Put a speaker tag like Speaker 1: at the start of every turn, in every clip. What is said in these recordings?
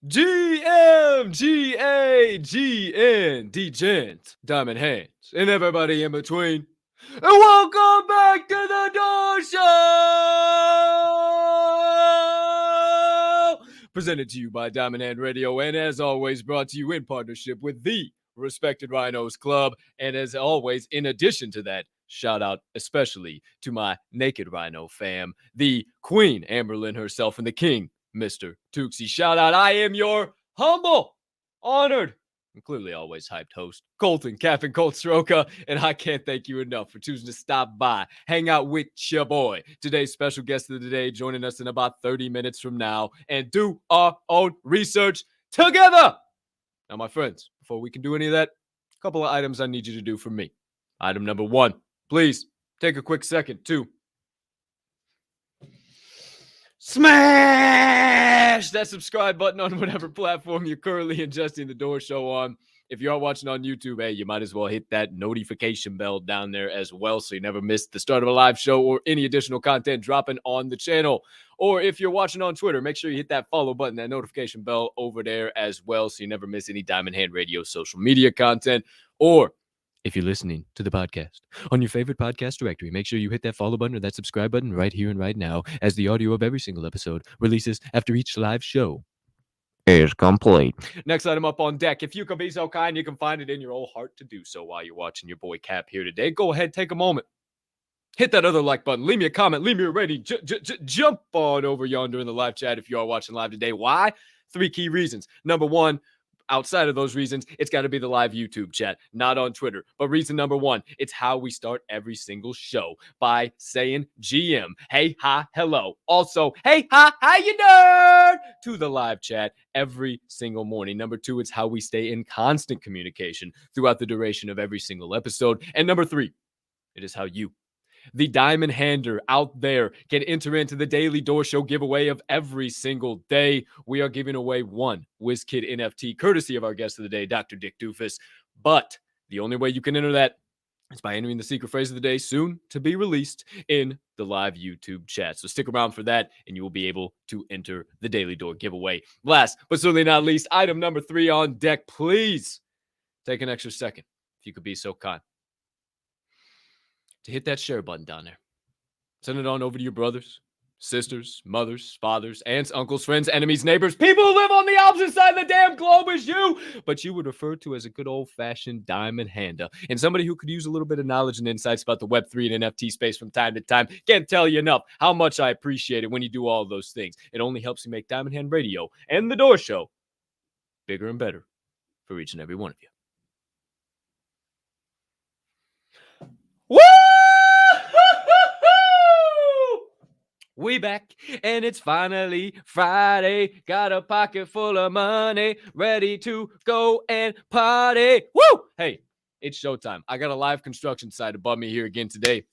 Speaker 1: GMGAGN, Degens, Diamond Hands, and everybody in between. And welcome back to the Door Show! Presented to you by Diamond Hand Radio, and as always, brought to you in partnership with the Respected Rhinos Club. And as always, in addition to that, shout out especially to my Naked Rhino fam, the Queen Amberlynn herself, and the King, Mr. Tooksy. Shout out, I am your humble, honored, and clearly always hyped host, Colton Captain Colt Soroka, and I can't thank you enough for choosing to stop by, hang out with your boy. Today's special guest of the day joining us in about 30 minutes from now and do our own research together. Now, my friends, before we can do any of that, a couple of items I need you to do for me. Item number one, please take a quick second to smash that subscribe button on whatever platform you're currently ingesting the Door Show on. If you are watching on YouTube, hey, you might as well hit that notification bell down there as well so you never miss the start of a live show or any additional content dropping on the channel. Or if you're watching on Twitter, make sure you hit that follow button, that notification bell over there as well so you never miss any Diamond Hand Radio social media content. Or if you're listening to the podcast on your favorite podcast directory, make sure you hit that follow button or that subscribe button right here and right now as the audio of every single episode releases after each live show is complete. Next item up on deck. If you can be so kind, you can find it in your old heart to do so while you're watching your boy Cap here today. Go ahead, take a moment. Hit that other like button. Leave me a comment. Leave me a rating. Jump on over yonder in the live chat if you are watching live today. Why? 3 key reasons. Number one, outside of those reasons, it's got to be the live YouTube chat, not on Twitter. But reason number one, it's how we start every single show by saying GM, hey, hi, hello. Also, hey, hi, how you doing? To the live chat every single morning. Number two, it's how we stay in constant communication throughout the duration of every single episode. And number three, it is how you, the diamond hander out there, can enter into the daily Door Show giveaway of every single day. We are giving away one WizKid NFT, courtesy of our guest of the day, Dr. Dick Dufus. But the only way you can enter that is by entering the secret phrase of the day, soon to be released in the live YouTube chat. So stick around for that, and you will be able to enter the Daily Door giveaway. Last, but certainly not least, item number 3 on deck. Please take an extra second, if you could be so kind, to hit that share button down there. Send it on over to your brothers, sisters, mothers, fathers, aunts, uncles, friends, enemies, neighbors, people who live on the opposite side of the damn globe as you, but you would refer to as a good old-fashioned diamond hander, and somebody who could use a little bit of knowledge and insights about the Web3 and NFT space from time to time. Can't tell you enough how much I appreciate it when you do all of those things. It only helps you make Diamond Hand Radio and the Door Show bigger and better for each and every one of you. Woo! We back, and it's finally Friday. Got a pocket full of money, ready to go and party. Woo! Hey, it's showtime. I got a live construction site above me here again today,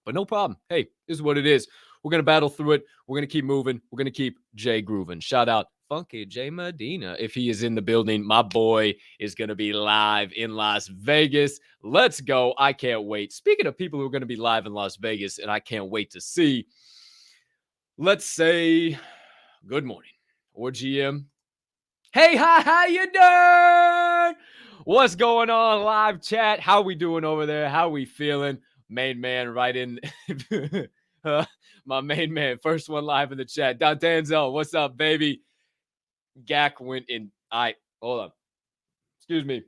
Speaker 1: but no problem. Hey, this is what it is. We're going to battle through it. We're going to keep moving. We're going to keep Jay grooving. Shout out Funky J Medina. If he is in the building, my boy is going to be live in Las Vegas. Let's go. I can't wait. Speaking of people who are going to be live in Las Vegas, and I can't wait to see, let's say good morning or GM. Hey, hi, how you doing? What's going on, live chat? How we doing over there? How we feeling? Main man right in. My main man, first one live in the chat. Don Danzel, what's up, baby? Gak went in. Hold on. Excuse me.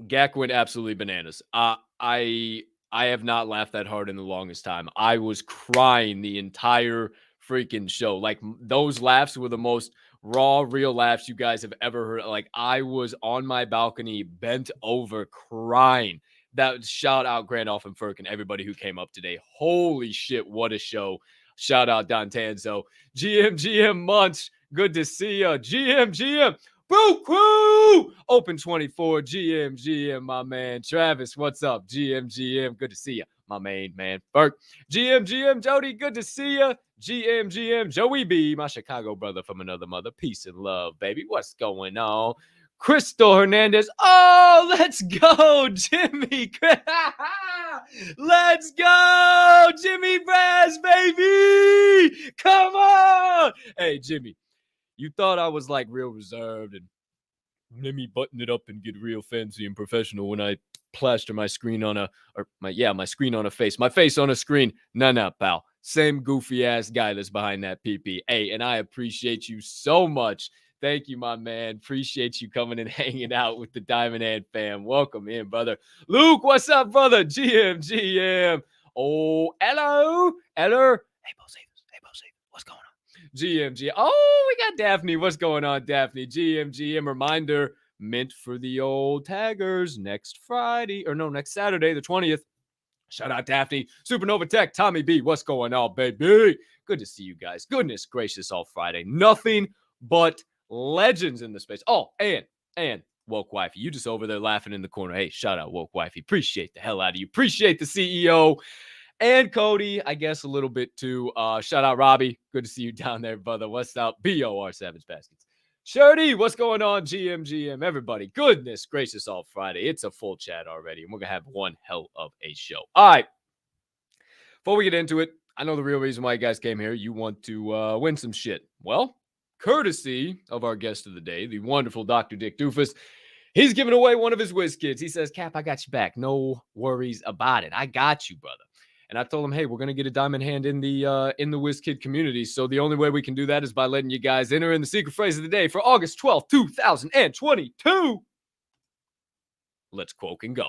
Speaker 1: Gak went absolutely bananas. I have not laughed that hard in the longest time. I was crying the entire freaking show. Like, those laughs were the most raw, real laughs you guys have ever heard. Like, I was on my balcony, bent over, crying. That shout out Grand Alphen Ferk and everybody who came up today. Holy shit, what a show. Shout out Don Tanzo. GM Munch, good to see ya. GM. Boo Crew! Open 24, GM, my man. Travis, what's up? GM, good to see ya. My main man, Ferk. GM, Jody, good to see ya. GM, Joey B, my Chicago brother from another mother. Peace and love, baby. What's going on? Crystal Hernandez. Oh, let's go, Jimmy. Let's go, Jimmy Brass, baby. Come on. Hey, Jimmy, You thought I was like real reserved and let me button it up and get real fancy and professional when I plaster my screen on my screen on a face, my face on a screen. No, pal. Same goofy ass guy that's behind that PP. Hey, and I appreciate you so much. Thank you, my man. Appreciate you coming and hanging out with the Diamond Hand fam. Welcome in, brother. Luke, what's up, brother? GM. Oh, hello. Eller. Hey, Bo Savers. What's going on? GMG. Oh, we got Daphne. What's going on, Daphne? GM. Reminder, mint for the old taggers next Saturday, the 20th. Shout out Daphne. Supernova Tech, Tommy B. What's going on, baby? Good to see you guys. Goodness gracious, all Friday. Nothing but legends in the space. Oh, and Woke Wifey. You just over there laughing in the corner. Hey, shout out Woke Wifey. Appreciate the hell out of you. Appreciate the CEO. And Cody, I guess a little bit too. Shout out Robbie. Good to see you down there, brother. What's up? BOR Savage Baskets. Shirty, what's going on? GM. Everybody. Goodness gracious, all Friday. It's a full chat already, and we're going to have one hell of a show. All right. Before we get into it, I know the real reason why you guys came here. You want to win some shit. Well, courtesy of our guest of the day, the wonderful Dr. Dick Dufus, he's giving away one of his whiz kids. He says, Cap, I got you back. No worries about it. I got you, brother. And I told him, hey, we're going to get a diamond hand in the WizKid community. So the only way we can do that is by letting you guys enter in the secret phrase of the day for August 12th, 2022. Let's quoke and go.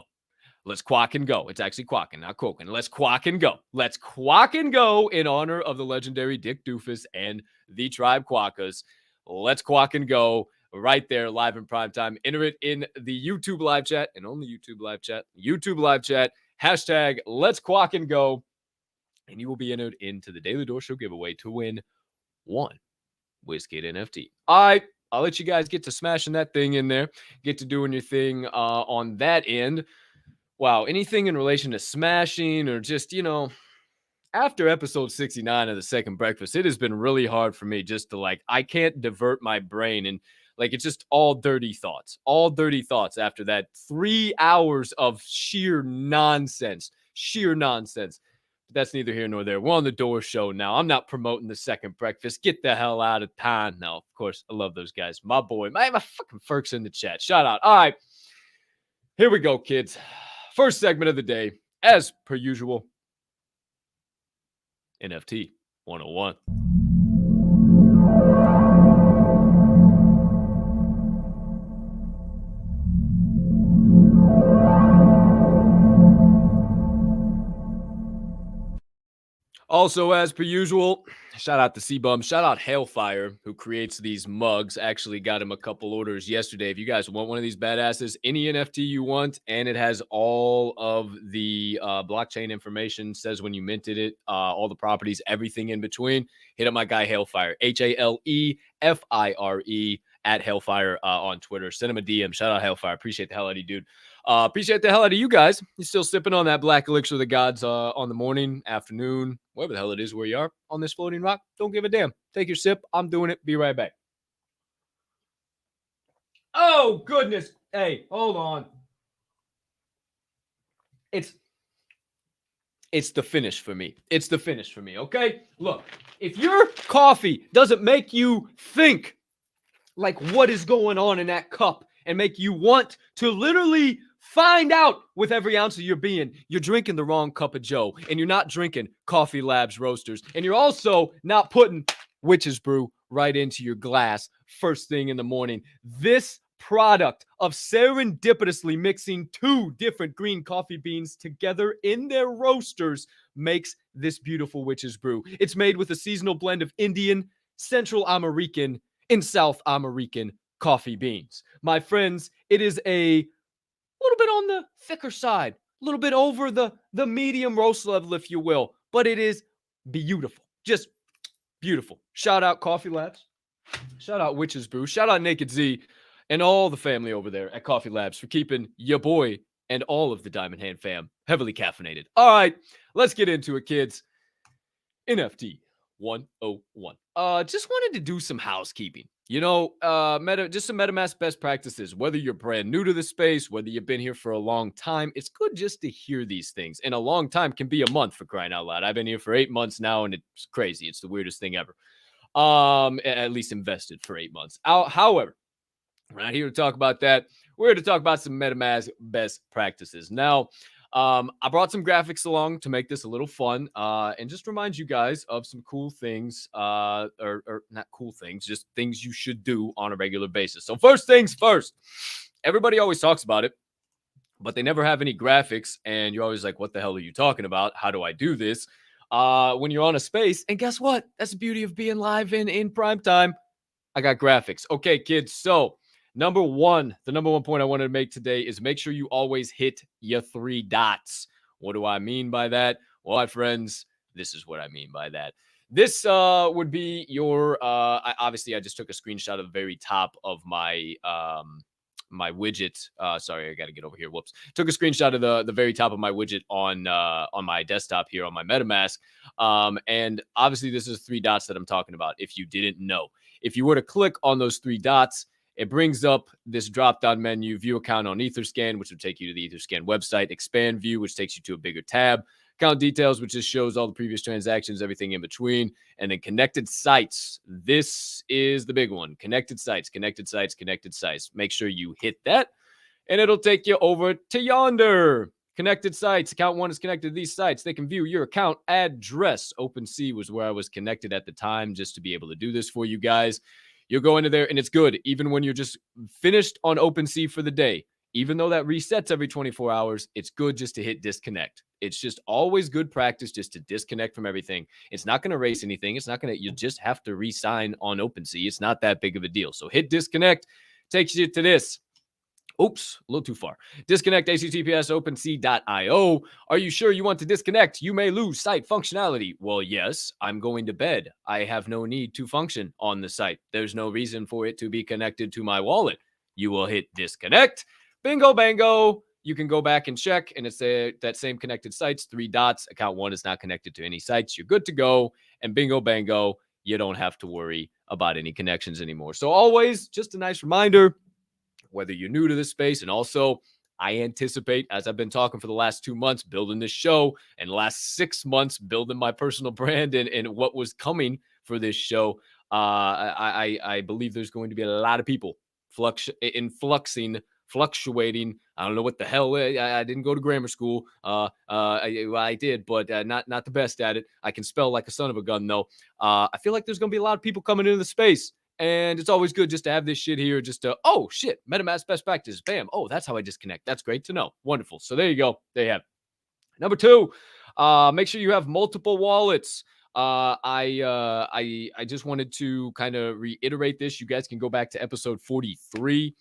Speaker 1: Let's quack and go. It's actually quacking, not quoking. Let's quack and go. Let's quack and go in honor of the legendary Dick Doofus and the Tribe Quokkas. Let's quack and go right there, live in prime time. Enter it in the YouTube live chat and only YouTube live chat. YouTube live chat. Hashtag Let's Quack and Go, and you will be entered into the Daily Door Show giveaway to win one WizKid NFT. All right, I'll let you guys get to smashing that thing in there, get to doing your thing on that end. Wow, anything in relation to smashing or just, after episode 69 of The Second Breakfast, it has been really hard for me just to I can't divert my brain and it's just all dirty thoughts after that 3 hours of sheer nonsense. But that's neither here nor there. We're on the Door Show now. I'm not promoting The Second Breakfast. Get the hell out of town. No, of course, I love those guys. My boy, my fucking Ferk's in the chat. Shout out. All right, here we go, kids. First segment of the day, as per usual, NFT 101. Also, as per usual, shout out to C-Bum. Shout out Hailfire, who creates these mugs. Actually got him a couple orders yesterday. If you guys want one of these badasses, any NFT you want, and it has all of the blockchain information, says when you minted it, all the properties, everything in between, hit up my guy Hailfire, HALEFIRE, at Hailfire on Twitter. Send him a DM. Shout out Hailfire. Appreciate the hell out of you, dude. Appreciate the hell out of you guys. You're still sipping on that black elixir of the gods on the morning, afternoon, wherever the hell it is where you are on this floating rock. Don't give a damn. Take your sip. I'm doing it. Be right back. Oh, goodness. Hey, hold on. It's the finish for me. It's the finish for me, okay? Look, if your coffee doesn't make you think what is going on in that cup and make you want to literally find out with every ounce of your being, you're drinking the wrong cup of joe, and you're not drinking Coffee Labs Roasters, and you're also not putting Witch's Brew right into your glass first thing in the morning. This product of serendipitously mixing two different green coffee beans together in their roasters makes this beautiful Witch's Brew. It's made with a seasonal blend of Indian, Central American, and South American coffee beans. My friends, it is a little bit on the thicker side, a little bit over the medium roast level, if you will, but it is beautiful, just beautiful. Shout out Coffee Labs, shout out Witch's Brew, shout out Naked Z, and all the family over there at Coffee Labs for keeping your boy and all of the Diamond Hand fam heavily caffeinated. All right, let's get into it, kids. NFT 101. Just wanted to do some housekeeping. Just some MetaMask best practices. Whether you're brand new to the space, whether you've been here for a long time, it's good just to hear these things. And a long time can be a month, for crying out loud. I've been here for 8 months now, and it's crazy. It's the weirdest thing ever. At least invested for 8 months. However, we're not here to talk about that. We're here to talk about some MetaMask best practices. Now, I brought some graphics along to make this a little fun and just remind you guys of some cool things, or not cool things, just things you should do on a regular basis. So first things first, everybody always talks about it, but they never have any graphics. And you're always like, what the hell are you talking about? How do I do this? When you're on a space, and guess what? That's the beauty of being live in prime time. I got graphics. Okay, kids. So the number one point I wanted to make today is make sure you always hit your 3 dots. What do I mean by that? Well, my friends, this is what I mean by that. This would be your, obviously I just took a screenshot of the very top of my, my widget. Sorry, I got to get over here. Whoops. Took a screenshot of the very top of my widget on my desktop here on my MetaMask. And obviously this is 3 dots that I'm talking about. If you didn't know, if you were to click on those 3 dots, it brings up this drop-down menu, view account on Etherscan, which would take you to the Etherscan website, expand view, which takes you to a bigger tab, account details, which just shows all the previous transactions, everything in between, and then connected sites. This is the big one. Connected sites, connected sites, connected sites. Make sure you hit that, and it'll take you over to yonder. Connected sites. Account 1 is connected to these sites. They can view your account address. OpenSea was where I was connected at the time just to be able to do this for you guys. You'll go into there, and it's good. Even when you're just finished on OpenSea for the day, even though that resets every 24 hours, it's good just to hit disconnect. It's just always good practice just to disconnect from everything. It's not going to erase anything. It's not going to, you just have to re-sign on OpenSea. It's not that big of a deal. So hit disconnect, takes you to this. Oops, a little too far. Disconnect HTTPS OpenSea.io. Are you sure you want to disconnect? You may lose site functionality. Well, yes, I'm going to bed. I have no need to function on the site. There's no reason for it to be connected to my wallet. You will hit disconnect. Bingo, bango. You can go back and check, and it's that same connected sites, 3 dots. Account 1 is not connected to any sites. You're good to go. And bingo, bango. You don't have to worry about any connections anymore. So always just a nice reminder, whether you're new to this space, and also I anticipate, as I've been talking for the last 2 months, building this show, and the last 6 months, building my personal brand and what was coming for this show, I believe there's going to be a lot of people fluctuating. I don't know what the hell. I didn't go to grammar school. I did, but not the best at it. I can spell like a son of a gun, though. I feel like there's going to be a lot of people coming into the space. And it's always good just to have this shit here, just to, oh, shit, MetaMask best practice. Bam. Oh, that's how I disconnect. That's great to know. Wonderful. So there you go. There you have it. Number 2, make sure you have multiple wallets. I just wanted to kind of reiterate this. You guys can go back to episode 43.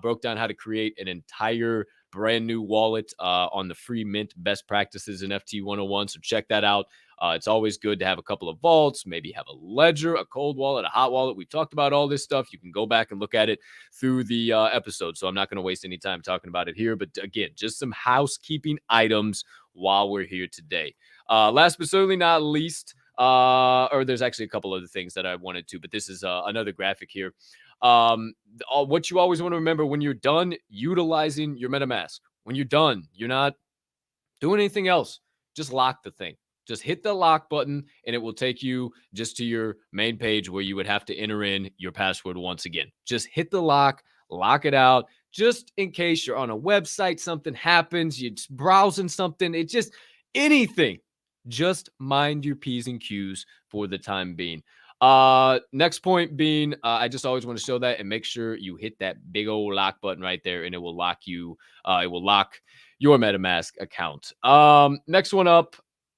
Speaker 1: Broke down how to create an entire brand new wallet on the free Mint Best Practices in NFT 101. So check that out. It's always good to have a couple of vaults, maybe have a ledger, a cold wallet, a hot wallet. We've talked about all this stuff. You can go back and look at it through the episode. So I'm not going to waste any time talking about it here. But again, just some housekeeping items while we're here today. Last but certainly not least, or there's actually a couple other things that I wanted to, but this is another graphic here. What you always want to remember when you're done utilizing your MetaMask, when you're done, you're not doing anything else, just lock the thing. Just hit the lock button, and it will take you just to your main page where you would have to enter in your password once again. Just hit the lock it out, just in case you're on a website, something happens, you're just browsing something, it's just anything. Just mind your P's and Q's for the time being. Next point being, I just always want to show that and make sure you hit that big old lock button right there, and it will lock you, it will lock your MetaMask account. Next one up,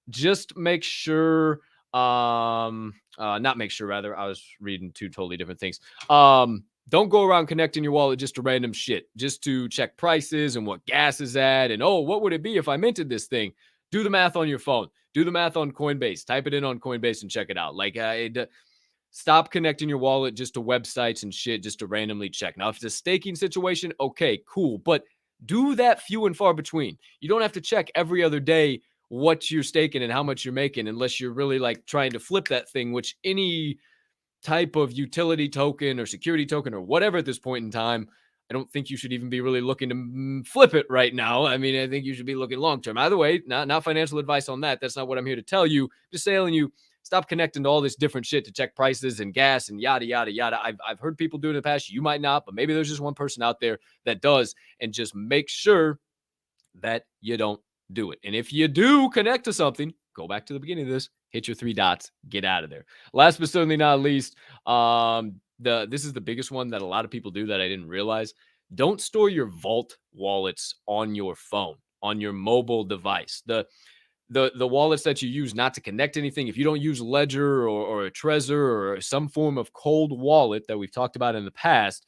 Speaker 1: just make sure, not make sure, rather, I was reading 2 totally different things. Don't go around connecting your wallet just to random shit, just to check prices and what gas is at. And, oh, what would it be if I minted this thing? Do the math on your phone. Do the math on Coinbase. Type it in on Coinbase and check it out. Like, stop connecting your wallet just to websites and shit just to randomly check. Now, if it's a staking situation, okay, cool. But do that few and far between. You don't have to check every other day what you're staking and how much you're making unless you're really like trying to flip that thing, which any type of utility token or security token or whatever at this point in time, I don't think you should even be really looking to flip it right now. I mean, I think you should be looking long term. Either way, not financial advice on that. That's not what I'm here to tell you. Just telling you, Stop connecting to all this different shit to check prices and gas and yada, yada, yada. I've heard people do it in the past. You might not, but maybe there's just one person out there that does. And just make sure that you don't do it. And if you do connect to something, go back to the beginning of this, hit your three dots, get out of there. Last but certainly not least, this is the biggest one that a lot of people do that I didn't realize. Don't store your vault wallets on your phone, on your mobile device. The wallets that you use not to connect anything, if you don't use Ledger or a Trezor or some form of cold wallet that we've talked about in the past,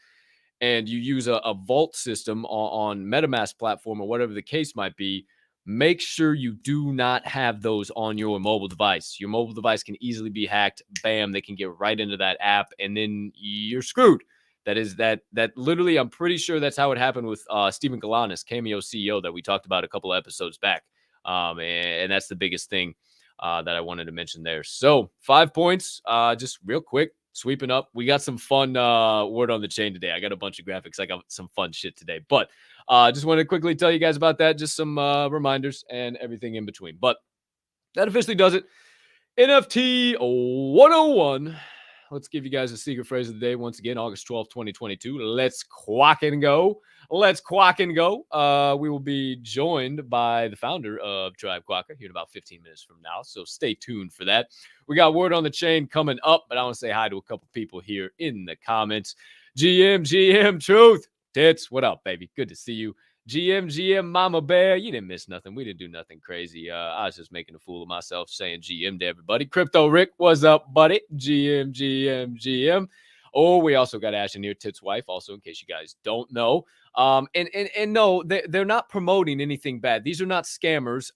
Speaker 1: and you use a vault system on MetaMask platform or whatever the case might be, make sure you do not have those on your mobile device. Your mobile device can easily be hacked. Bam, they can get right into that app, and then you're screwed. That literally, I'm pretty sure that's how it happened with Stephen Galanis, Cameo CEO, that we talked about a couple of episodes back. And that's the biggest thing that I wanted to mention there. So 5 points, just real quick. Sweeping up. We got some fun word on the chain today. I got a bunch of graphics. I got some fun shit today. But just wanted to quickly tell you guys about that. Just some reminders and everything in between. But that officially does it. NFT 101. Let's give you guys a secret phrase of the day. Once again, August 12th, 2022. Let's quack and go. Let's quack and go. We will be joined by the founder of Tribe Quokka here in about 15 minutes from now. So stay tuned for that. We got word on the chain coming up, but I want to say hi to a couple people here in the comments. GM, Truth. Tits, what up, baby? Good to see you. GM, Mama Bear, you didn't miss nothing. We didn't do nothing crazy. I was just making a fool of myself saying GM to everybody. Crypto Rick, what's up, buddy? GM. Oh, we also got Ash in here, Tit's wife, also in case you guys don't know. And no, they're not promoting anything bad. These are not scammers.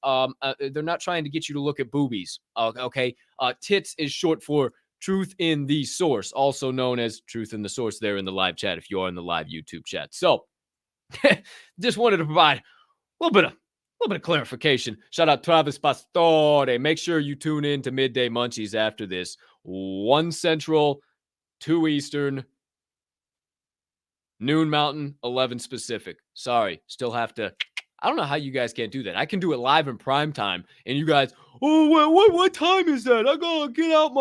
Speaker 1: They're not trying to get you to look at boobies. Okay. Tits is short for Truth in the Source, also known as Truth in the Source there in the live chat if you are in the live YouTube chat. So just wanted to provide a little bit of clarification. Shout out Travis Pastore. Make sure you tune in to Midday Munchies after this. 1 Central, 2 Eastern, noon Mountain, 11 Pacific. Sorry, still have to. I don't know how you guys can't do that. I can do it live in prime time, and you guys, oh, what time is that? I gotta get out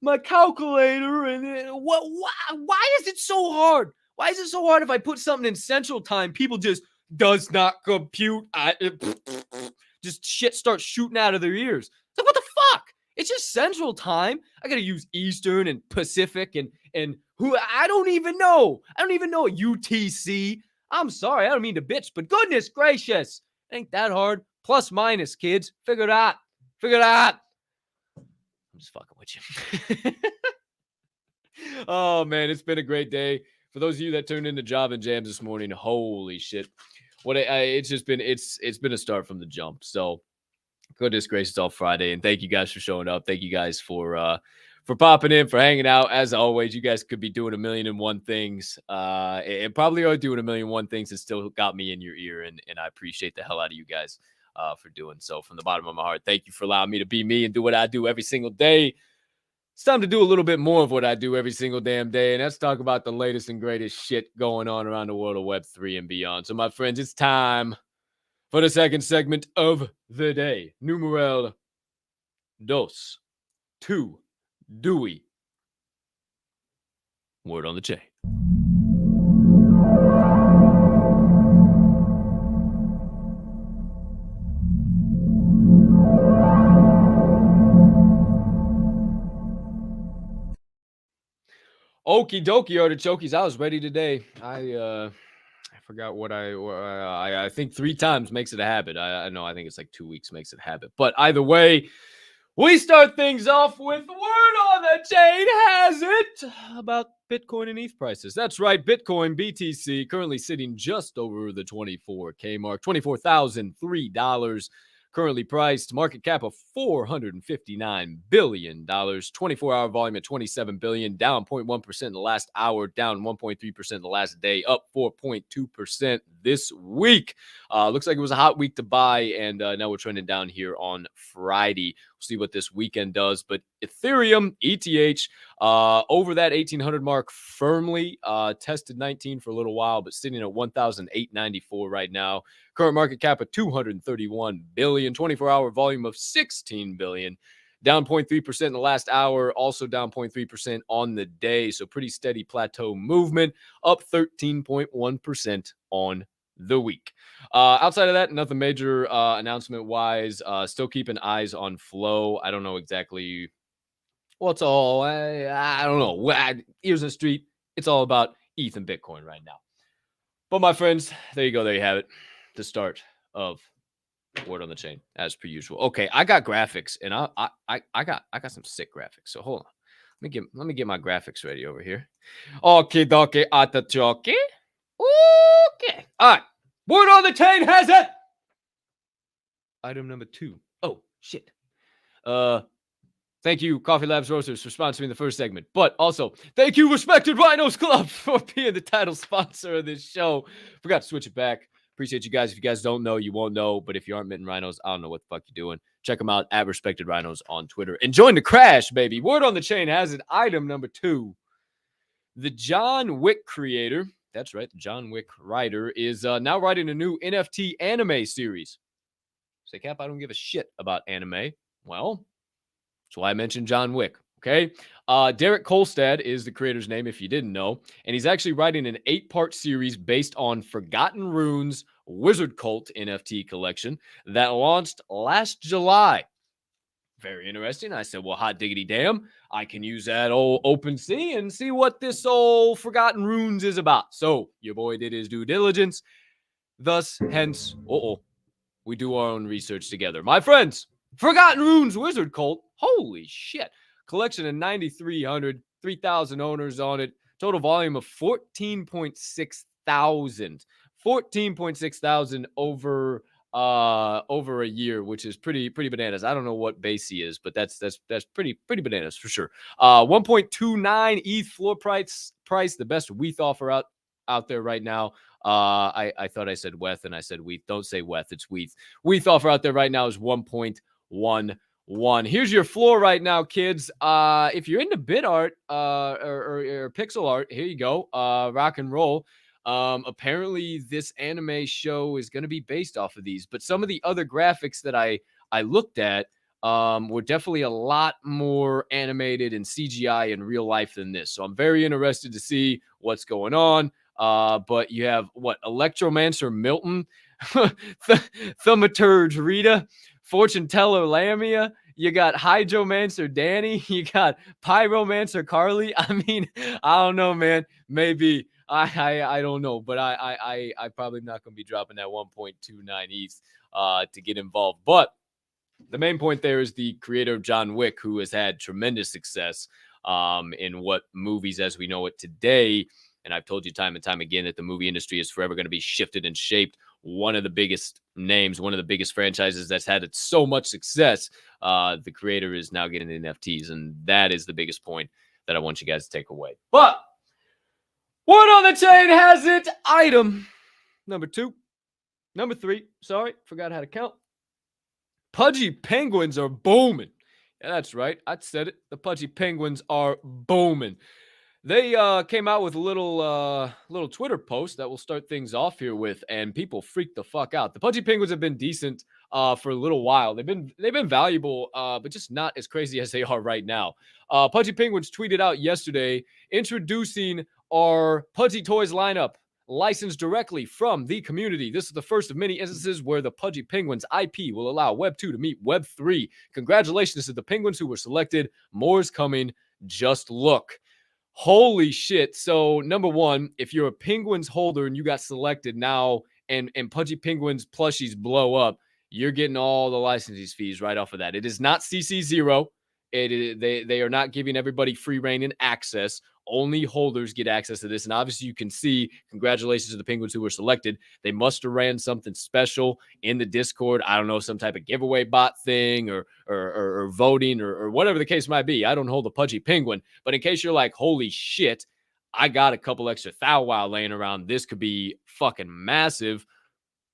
Speaker 1: my calculator and why is it so hard? Why is it so hard if I put something in Central Time? People just does not compute. Just shit starts shooting out of their ears. It's like, what the fuck? It's just Central Time. I gotta use Eastern and Pacific and who I don't even know. UTC. I'm sorry, I don't mean to bitch, but goodness gracious, ain't that hard. Plus minus, kids. Figure it out. I'm just fucking with you. Oh man, it's been a great day. For those of you that tuned into Java and Jams this morning, holy shit. It's been a start from the jump. So goodness gracious, all Friday. And thank you guys for showing up. Thank you guys for popping in, for hanging out. As always, you guys could be doing 1,000,001 things. And probably are doing 1,000,001 things and still got me in your ear. And I appreciate the hell out of you guys for doing so from the bottom of my heart. Thank you for allowing me to be me and do what I do every single day. It's time to do a little bit more of what I do every single damn day, and let's talk about the latest and greatest shit going on around the world of Web3 and beyond. So, my friends, it's time for the second segment of the day. Numeral dos, 2, Dewey. Word on the chain. Okie dokie, artichokes. I was ready today. I forgot what I think 3 times makes it a habit. I know. I think it's like 2 weeks makes it a habit. But either way, we start things off with word on the chain has it about Bitcoin and ETH prices. That's right. Bitcoin BTC currently sitting just over the 24K mark, $24,003. Currently priced, market cap of $459 billion, 24-hour volume at 27 billion, down 0.1% in the last hour, down 1.3% in the last day, up 4.2% this week. Looks like it was a hot week to buy, and now we're trending down here on Friday. We'll see what this weekend does, but Ethereum, ETH, over that 1,800 mark firmly, tested 19 for a little while, but sitting at 1,894 right now. Current market cap of 231 billion, 24-hour volume of 16 billion, Down 0.3% in the last hour, also down 0.3% on the day. So pretty steady plateau movement, up 13.1% on the week. Outside of that, nothing major announcement wise. Still keeping eyes on flow. I don't know exactly what's all. I don't know. Ears in the street. It's all about ETH and Bitcoin right now. But my friends, there you go. There you have it. The start of Word on the Chain, as per usual. Okay, I got graphics, and I got some sick graphics. So hold on. Let me get my graphics ready over here. Okay, dokie, atachoke. Okay. All right. Word on the Chain has it. Item number 2. Oh, shit. Thank you, Coffee Labs Roasters, for sponsoring the first segment. But also, thank you, Respected Rhinos Club, for being the title sponsor of this show. Forgot to switch it back. Appreciate you guys. If you guys don't know, you won't know. But if you aren't minting rhinos, I don't know what the fuck you're doing. Check them out at Respected Rhinos on Twitter. And join the crash, baby. Word on the Chain has it. Item number 2. The John Wick creator, that's right, the John Wick writer, is now writing a new NFT anime series. Say, Cap, I don't give a shit about anime. Well, that's why I mentioned John Wick, okay? Derek Kolstad is the creator's name, if you didn't know. And he's actually writing an 8-part series based on Forgotten Runes Wizard Cult NFT collection that launched last July. Very interesting. I said, well, hot diggity damn. I can use that old OpenSea and see what this old Forgotten Runes is about. So your boy did his due diligence. Thus, hence, we do our own research together. My friends, Forgotten Runes Wizard Cult. Holy shit. Collection of 9,300, 3,000 owners on it. Total volume of 14.6 thousand. 14.6 thousand over a year, which is pretty bananas. I don't know what Basie is, but that's pretty bananas for sure. 1.29 ETH floor price, the best WETH offer out there right now. I thought I said WETH and I said WETH. Don't say WETH, it's WETH. WETH offer out there right now is 1.11. Here's your floor right now, kids. If you're into bit art or pixel art, here you go. Rock and roll. Apparently this anime show is going to be based off of these, but some of the other graphics that I looked at were definitely a lot more animated and CGI in real life than this. So I'm very interested to see what's going on. But you have what? Electromancer Milton, Thaumaturge Rita, Fortune Teller Lamia. You got Hydromancer Danny. You got Pyromancer Carly. I mean, I don't know, man. Maybe I don't know, but I probably not gonna be dropping that 1.29 ETH to get involved. But the main point there is the creator of John Wick, who has had tremendous success in what movies as we know it today. And I've told you time and time again that the movie industry is forever going to be shifted and shaped. One of the biggest names, one of the biggest franchises that's had so much success, the creator is now getting NFTs. And that is the biggest point that I want you guys to take away. But Word on the Chain has it. Item number 2. Number 3. Sorry, forgot how to count. Pudgy penguins are booming. Yeah, that's right. I said it. The pudgy penguins are booming. They came out with a little Twitter post that we'll start things off here with, and people freaked the fuck out. The pudgy penguins have been decent for a little while. They've been valuable, but just not as crazy as they are right now. Pudgy Penguins tweeted out yesterday introducing our Pudgy Toys lineup, licensed directly from the community. This is the first of many instances where the Pudgy Penguins IP will allow Web 2 to meet Web 3. Congratulations to the penguins who were selected. More is coming. Just look. Holy shit. So number one, if you're a Penguins holder and you got selected now and Pudgy Penguins plushies blow up, you're getting all the licensing fees right off of that. It is not CC0. They are not giving everybody free reign and access. Only holders get access to this. And obviously you can see, congratulations to the Penguins who were selected. They must have ran something special in the Discord. I don't know, some type of giveaway bot thing or voting or whatever the case might be. I don't hold a Pudgy Penguin. But in case you're like, holy shit, I got a couple extra Thou Wow laying around. This could be fucking massive.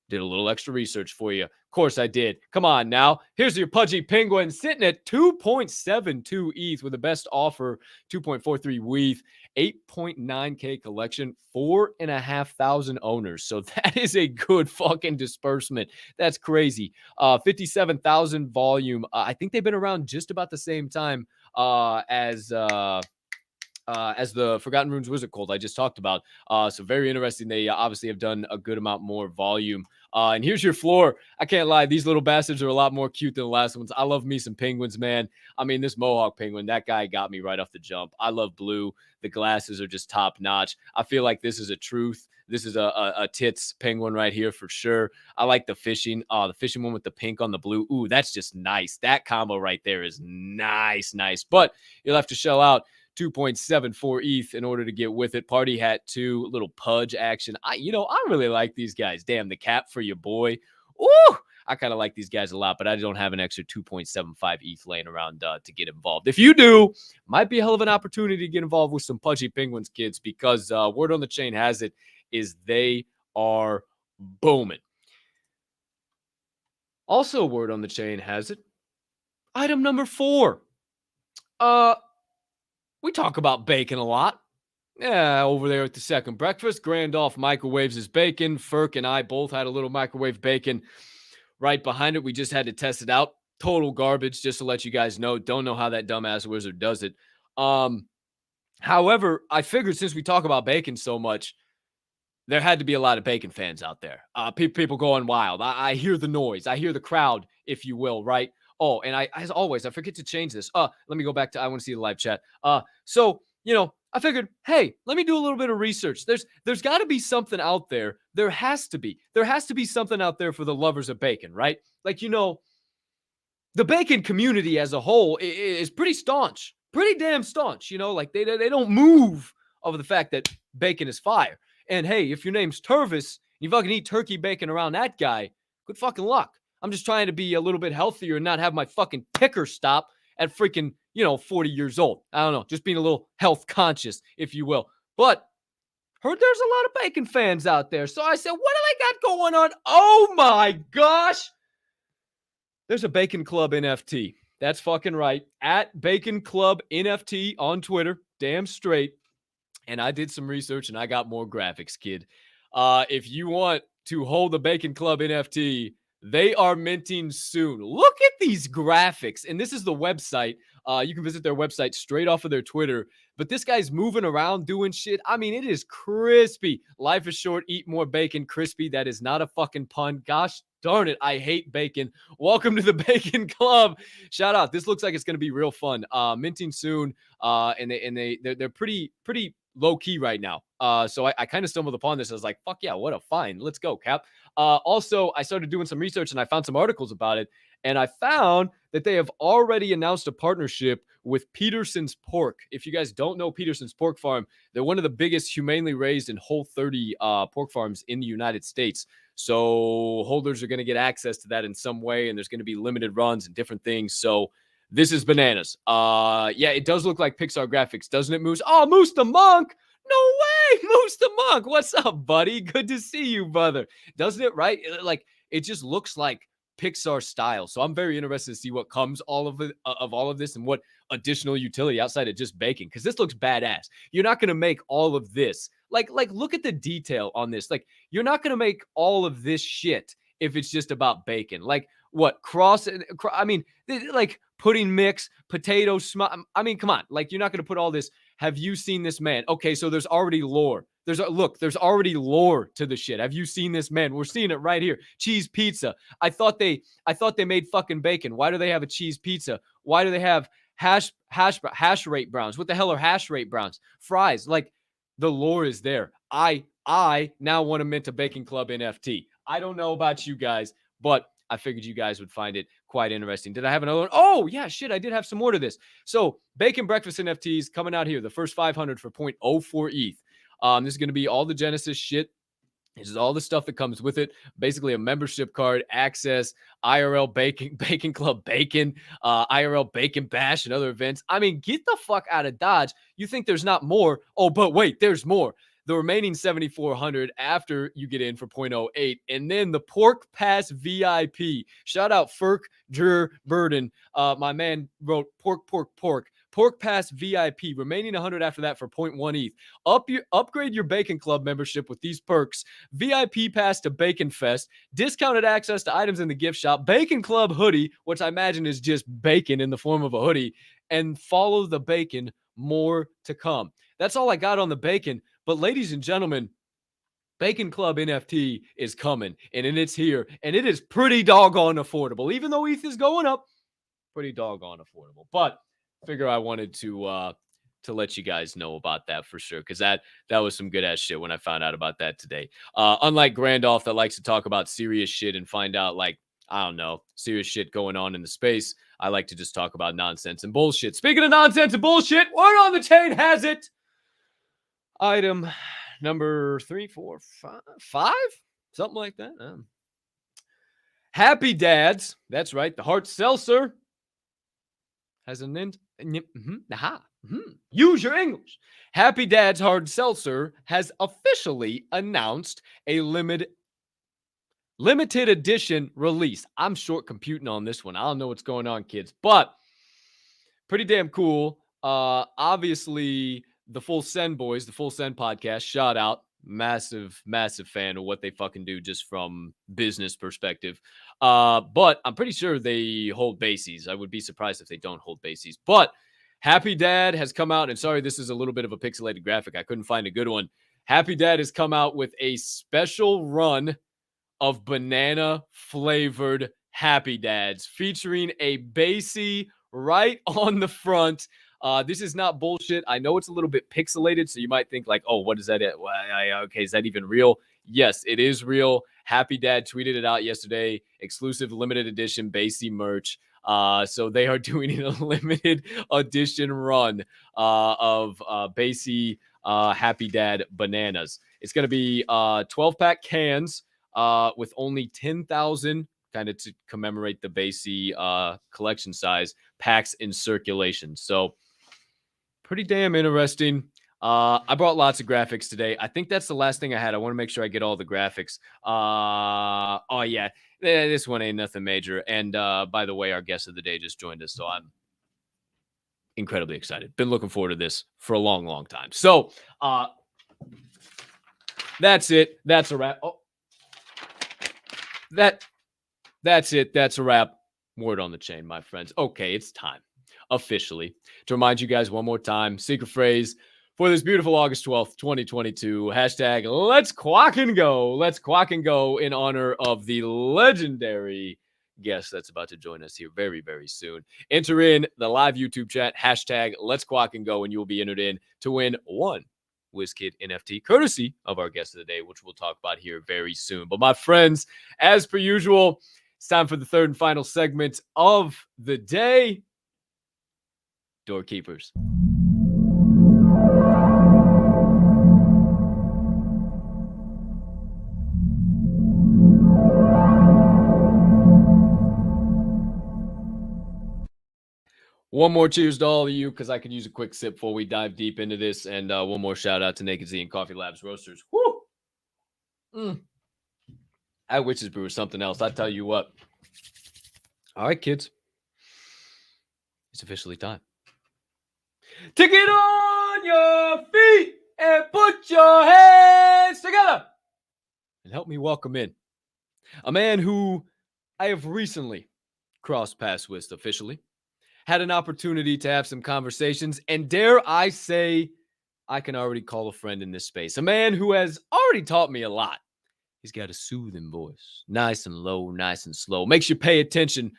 Speaker 1: Did a little extra research for you. Of course I did. Come on now. Here's your Pudgy Penguin sitting at 2.72 ETH with the best offer, 2.43 WETH. 8.9K collection, 4,500 owners. So that is a good fucking disbursement. That's crazy. 57,000 volume. I think they've been around just about the same time as the Forgotten Runes Wizard Cult I just talked about. So very interesting. They obviously have done a good amount more volume. And here's your floor. I can't lie. These little bastards are a lot more cute than the last ones. I love me some penguins, man. I mean, this Mohawk penguin, that guy got me right off the jump. I love blue. The glasses are just top notch. I feel like this is a truth. This is a tits penguin right here for sure. I like the fishing. The fishing one with the pink on the blue. Ooh, that's just nice. That combo right there is nice. But you'll have to shell out 2.74 ETH in order to get with it. Party hat 2, little pudge action. I really like these guys. Damn, the cap for your boy. Ooh, I kind of like these guys a lot, but I don't have an extra 2.75 ETH laying around to get involved. If you do, might be a hell of an opportunity to get involved with some pudgy penguins, kids, because word on the chain has it is they are booming. Also, word on the chain has it. Item number 4. We talk about bacon a lot. Yeah, over there at the second breakfast, Grandolph microwaves his bacon. Ferk and I both had a little microwave bacon right behind it. We just had to test it out. Total garbage, just to let you guys know. Don't know how that dumbass wizard does it. However, I figured since we talk about bacon so much, there had to be a lot of bacon fans out there. People going wild. I hear the noise. I hear the crowd, if you will, right? Oh, and as always, I forget to change this. Let me go back to, I want to see the live chat. So, I figured, hey, let me do a little bit of research. There's got to be something out there. There has to be something out there for the lovers of bacon, right? Like, the bacon community as a whole is pretty staunch, pretty damn staunch. Like they don't move over the fact that bacon is fire. And hey, if your name's Turvis, you fucking eat turkey bacon around that guy, good fucking luck. I'm just trying to be a little bit healthier and not have my fucking ticker stop at freaking, 40 years old. I don't know, just being a little health conscious, if you will. But heard there's a lot of bacon fans out there. So I said, what do I got going on? Oh my gosh. There's a Bacon Club NFT. That's fucking right. At Bacon Club NFT on Twitter. Damn straight. And I did some research and I got more graphics, kid. If you want to hold the Bacon Club NFT, they are minting soon. Look at these graphics. And this is the website. You can visit their website straight off of their Twitter. But this guy's moving around doing shit. I mean, it is crispy. Life is short. Eat more bacon. Crispy. That is not a fucking pun. Gosh darn it. I hate bacon. Welcome to the Bacon Club. Shout out. This looks like it's going to be real fun. Minting soon. And they're pretty low key right now. So I kind of stumbled upon this. I was like, fuck yeah, what a find. Let's go, Cap. Also, I started doing some research and I found some articles about it. And I found that they have already announced a partnership with Peterson's Pork. If you guys don't know Peterson's Pork Farm, they're one of the biggest humanely raised and Whole30 pork farms in the United States. So holders are going to get access to that in some way, and there's going to be limited runs and different things. So this is bananas. Yeah, it does look like Pixar graphics, doesn't it, Moose? Oh, Moose the Monk! No way, Moose the Monk! What's up, buddy? Good to see you, brother. Doesn't it, right? Like, it just looks like Pixar style. So I'm very interested to see what comes all of this and what additional utility outside of just baking, because this looks badass. You're not going to make all of this. Like, look at the detail on this. Like, you're not going to make all of this shit if it's just about bacon. Like, what? I mean, like, pudding mix, potato I mean, come on. Like, you're not going to put all this. Have you seen this man? Okay, so there's already lore. There's already lore to the shit. Have you seen this man? We're seeing it right here. Cheese pizza. I thought they made fucking bacon. Why do they have a cheese pizza? Why do they have hash rate browns? What the hell are hash rate browns? Fries. Like, the lore is there. I now want to mint a Bacon Club NFT. I don't know about you guys, but I figured you guys would find it quite interesting. Did I have another one? Oh, yeah, shit. I did have some more to this. So Bacon Breakfast NFTs coming out here. The first 500 for 0.04 ETH. This is going to be all the Genesis shit. This is all the stuff that comes with it. Basically a membership card, access, IRL Bacon Club Bacon, IRL Bacon Bash, and other events. I mean, get the fuck out of Dodge. You think there's not more? Oh, but wait, there's more. The remaining 7,400 after you get in for 0.08. And then the Pork Pass VIP. Shout out Ferk Burden. My man wrote pork. Pork Pass VIP, remaining 100 after that for 0.1 ETH. Upgrade your Bacon Club membership with these perks. VIP Pass to Bacon Fest, discounted access to items in the gift shop, Bacon Club hoodie, which I imagine is just bacon in the form of a hoodie, and follow the bacon, more to come. That's all I got on the bacon. But ladies and gentlemen, Bacon Club NFT is coming, and it's here, and it is pretty doggone affordable. Even though ETH is going up, pretty doggone affordable. But figure I wanted to let you guys know about that for sure, because that was some good ass shit when I found out about that today. Unlike Grandolph that likes to talk about serious shit and find out, like, I don't know, serious shit going on in the space, I like to just talk about nonsense and bullshit. Speaking of nonsense and bullshit, word on the chain has it. Item number 3, 4, 5, something like that. Happy Dads, that's right, the hard seltzer has an end. Use your English. Happy Dads Hard Seltzer has officially announced a limited edition release. I'm short computing on this one. I don't know what's going on, kids, but pretty damn cool. Obviously, the Full Send boys, the Full Send podcast, shout out. Massive fan of what they fucking do just from business perspective. But I'm pretty sure they hold bases. I would be surprised if they don't hold bases. But Happy Dad has come out, and sorry, this is a little bit of a pixelated graphic. I couldn't find a good one. Happy Dad has come out with a special run of banana flavored Happy Dads featuring a basie right on the front. This is not bullshit. I know it's a little bit pixelated, so you might think like, oh, what is that? Okay, is that even real? Yes, it is real. Happy Dad tweeted it out yesterday. Exclusive limited edition Basie merch. So they are doing a limited edition run of Basie Happy Dad bananas. It's going to be 12-pack cans with only 10,000, kind of to commemorate the Basie collection size, packs in circulation. So pretty damn interesting. I brought lots of graphics today. I think that's the last thing I had. I want to make sure I get all the graphics. Oh, yeah. This one ain't nothing major. And by the way, our guest of the day just joined us, so I'm incredibly excited. Been looking forward to this for a long, long time. So that's it. That's a wrap. Oh, that's it. That's a wrap. Word on the chain, my friends. Okay, it's time officially to remind you guys one more time. Secret phrase for this beautiful August 12th, 2022. Hashtag let's quack and go. Let's quack and go in honor of the legendary guest that's about to join us here very, very soon. Enter in the live YouTube chat. Hashtag let's quack and go, and you'll be entered in to win one WizKid NFT, courtesy of our guest of the day, which we'll talk about here very soon. But my friends, as per usual, it's time for the third and final segment of the day. Doorkeepers. One more cheers to all of you, because I could use a quick sip before we dive deep into this. And one more shout out to Naked Z and Coffee Labs Roasters. Woo! That Witch's Brew is something else. I tell you what. All right, kids. It's officially time to get on your feet and put your hands together and help me welcome in a man who I have recently crossed paths with officially, had an opportunity to have some conversations, and dare I say, I can already call a friend in this space. A man who has already taught me a lot. He's got a soothing voice, nice and low, nice and slow, makes you pay attention,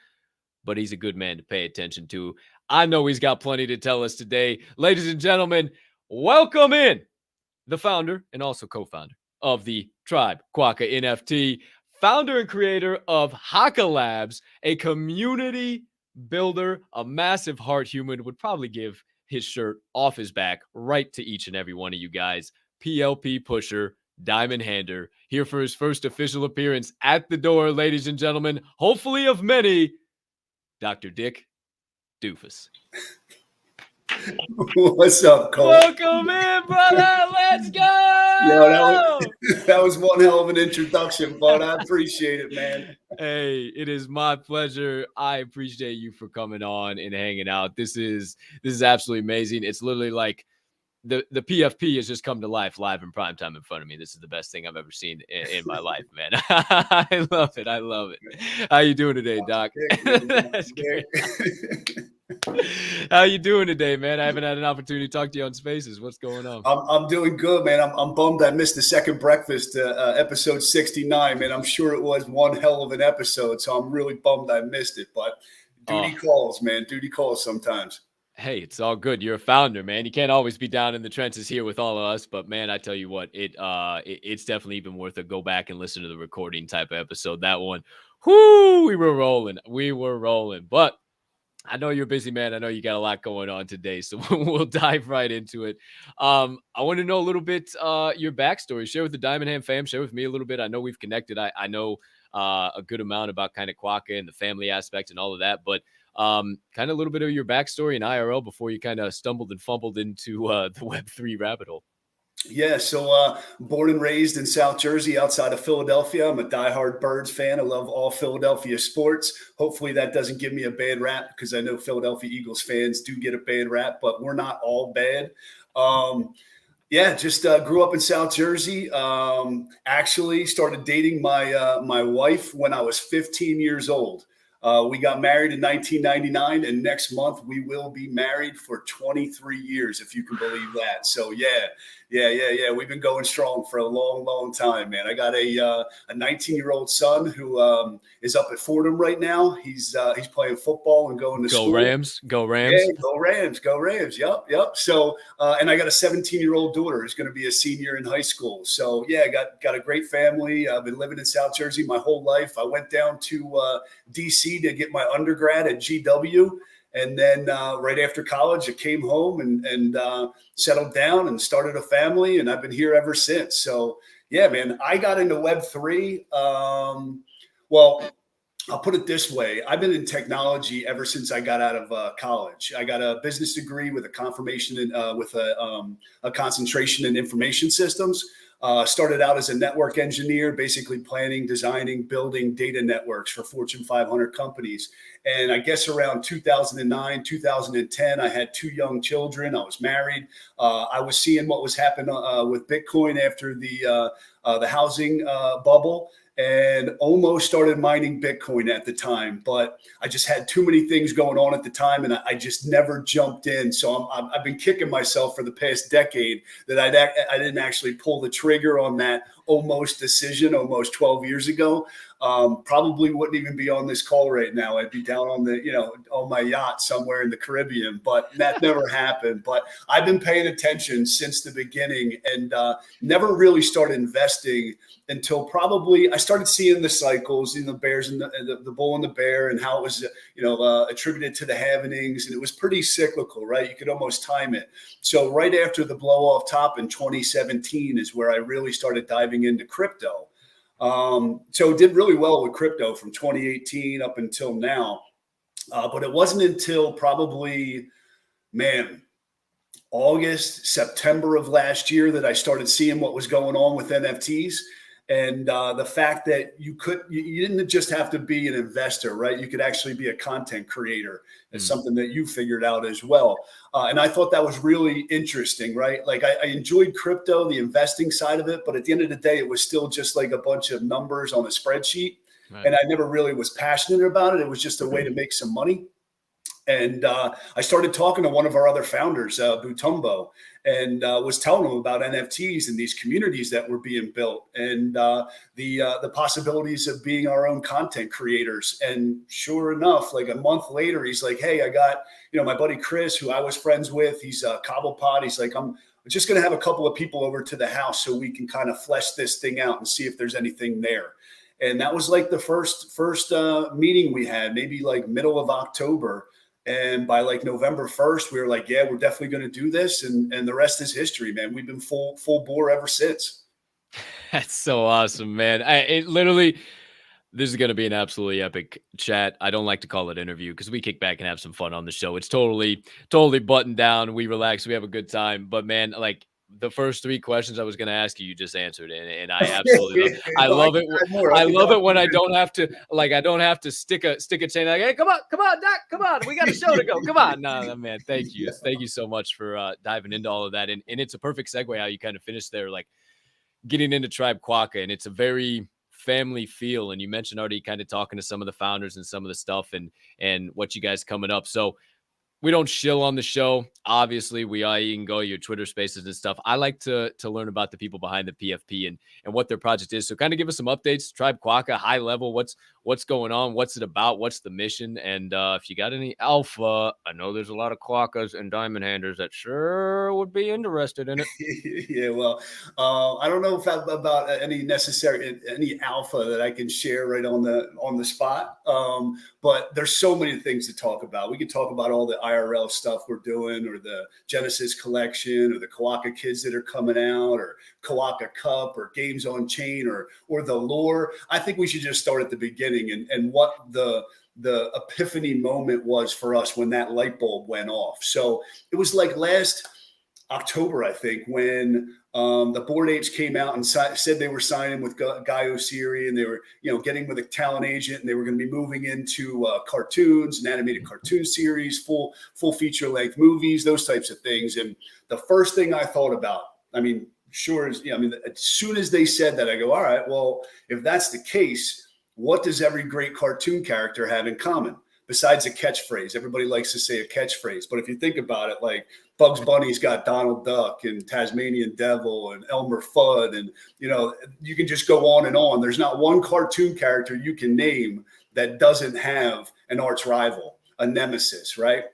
Speaker 1: but he's a good man to pay attention to. I know he's got plenty to tell us today. Ladies and gentlemen, welcome in the founder and also co-founder of the Tribe Quokka NFT, founder and creator of Haka Labs, a community builder, a massive heart human, would probably give his shirt off his back right to each and every one of you guys. PLP pusher, diamond hander, here for his first official appearance at the door, ladies and gentlemen, hopefully of many, Dr. Dick Dufus.
Speaker 2: What's up, Cole?
Speaker 1: Welcome in, brother. Let's go.
Speaker 2: That was one hell of an introduction, bud. I appreciate it, man.
Speaker 1: Hey, it is my pleasure. I appreciate you for coming on and hanging out. This is absolutely amazing. It's literally like the PFP has just come to life live in prime time in front of me. This is the best thing I've ever seen in my life, man. I love it. I love it. How you doing today, Doc? That's great. How you doing today, man? I haven't had an opportunity to talk to you on Spaces. What's going on?
Speaker 2: I'm doing good, man. I'm bummed I missed the second breakfast, episode 69, man. I'm sure it was one hell of an episode, so I'm really bummed I missed it. But duty calls, man. Duty calls sometimes.
Speaker 1: Hey, it's all good. You're a founder, man. You can't always be down in the trenches here with all of us, but man, I tell you what, it's definitely even worth a go back and listen to the recording type of episode. That one, whoo, we were rolling. But I know you're busy, man. I know you got a lot going on today, so we'll dive right into it. I want to know a little bit your backstory. Share with the Diamond Hand fam. Share with me a little bit. I know we've connected. I know a good amount about kind of Quokka and the family aspect and all of that, but kind of a little bit of your backstory in IRL before you kind of stumbled and fumbled into the Web3 rabbit hole.
Speaker 2: Yeah, so born and raised in South Jersey outside of Philadelphia. I'm a diehard Birds fan. I love all Philadelphia sports. Hopefully that doesn't give me a bad rap because I know Philadelphia Eagles fans do get a bad rap, but we're not all bad. Yeah, just grew up in South Jersey. Actually started dating my wife when I was 15 years old. We got married in 1999, and next month we will be married for 23 years, if you can believe that. So yeah. We've been going strong for a long, long time, man. I got a 19-year-old son who is up at Fordham right now. He's playing football and going to school.
Speaker 1: Go Rams.
Speaker 2: Yeah, go Rams. Yep. So and I got a 17-year-old daughter who's going to be a senior in high school. So yeah, got a great family. I've been living in South Jersey my whole life. I went down to DC to get my undergrad at GW. And then right after college, I came home and settled down and started a family. And I've been here ever since. So, yeah, man, I got into Web3. Well, I'll put it this way. I've been in technology ever since I got out of college. I got a business degree with a confirmation with a concentration in information systems. Started out as a network engineer, basically planning, designing, building data networks for Fortune 500 companies. And I guess around 2009, 2010, I had 2 young children. I was married. I was seeing what was happening with Bitcoin after the housing bubble, and almost started mining Bitcoin at the time. But I just had too many things going on at the time, and I just never jumped in. So I've been kicking myself for the past decade that I didn't actually pull the trigger on that almost decision almost 12 years ago. Probably wouldn't even be on this call right now. I'd be down on on my yacht somewhere in the Caribbean, but that never happened. But I've been paying attention since the beginning and never really started investing until probably I started seeing the cycles in the bears and the bull and the bear and how it was, attributed to the halvenings. And it was pretty cyclical, right? You could almost time it. So right after the blow off top in 2017 is where I really started diving into crypto. So did really well with crypto from 2018 up until now. But it wasn't until probably, August, September of last year that I started seeing what was going on with NFTs. And the fact that you didn't just have to be an investor, right? You could actually be a content creator. It's something that you figured out as well. And I thought that was really interesting, right? Like I enjoyed crypto, the investing side of it, but at the end of the day, it was still just like a bunch of numbers on a spreadsheet. Right. And I never really was passionate about it. It was just a way to make some money. And I started talking to one of our other founders, Butumbo, and was telling him about NFTs and these communities that were being built and the possibilities of being our own content creators. And sure enough, like a month later, he's like, hey, I got, my buddy Chris, who I was friends with, he's a Cobblepot. He's like, I'm just going to have a couple of people over to the house so we can kind of flesh this thing out and see if there's anything there. And that was like the first meeting we had, maybe like middle of October. And by like November 1st, we were like, yeah, we're definitely going to do this. And the rest is history, man. We've been full bore ever since.
Speaker 1: That's so awesome, man. It literally, This is going to be an absolutely epic chat. I don't like to call it interview because we kick back and have some fun on the show. It's totally buttoned down. We relax. We have a good time. But man, like the first three questions I was going to ask you, you just answered, and I absolutely love. I
Speaker 2: No, I
Speaker 1: love
Speaker 2: can
Speaker 1: it.
Speaker 2: add more.
Speaker 1: I
Speaker 2: can
Speaker 1: love
Speaker 2: talk
Speaker 1: it when I
Speaker 2: more.
Speaker 1: don't have to I don't have to stick a chain. Like, hey, come on, Doc, come on. We got a show to go. Come on, no, man. Thank you, thank you so much for diving into all of that, and it's a perfect segue how you kind of finished there, like getting into Tribe Quokka, and it's a very family feel. And you mentioned already kind of talking to some of the founders and some of the stuff and what you guys coming up. So we don't shill on the show. Obviously, you can go to your Twitter spaces and stuff. I like to learn about the people behind the PFP and what their project is. So kind of give us some updates. Tribe Quokka, high level. What's going on? What's it about? What's the mission? And if you got any alpha, I know there's a lot of Quokkas and diamond handers that sure would be interested in it.
Speaker 2: Yeah, well, I don't know if about any alpha that I can share right on the spot. But there's so many things to talk about. We could talk about all the IRL stuff we're doing, or the Genesis collection, or the Quokka kids that are coming out, or Quokka Cup, or games on chain, or the lore. I think we should just start at the beginning and what the epiphany moment was for us when that light bulb went off. So it was like last October, I think, when the Bored Apes came out and said they were signing with Guy Oseary, and they were, getting with a talent agent, and they were going to be moving into cartoons, an animated cartoon series, full feature length movies, those types of things. And the first thing I thought about, as soon as they said that, I go, all right, well, if that's the case, what does every great cartoon character have in common? Besides a catchphrase. Everybody likes to say a catchphrase, but if you think about it, like Bugs Bunny's got Donald Duck and Tasmanian Devil and Elmer Fudd, and you can just go on and on. There's not one cartoon character you can name that doesn't have an arch rival, a nemesis, right?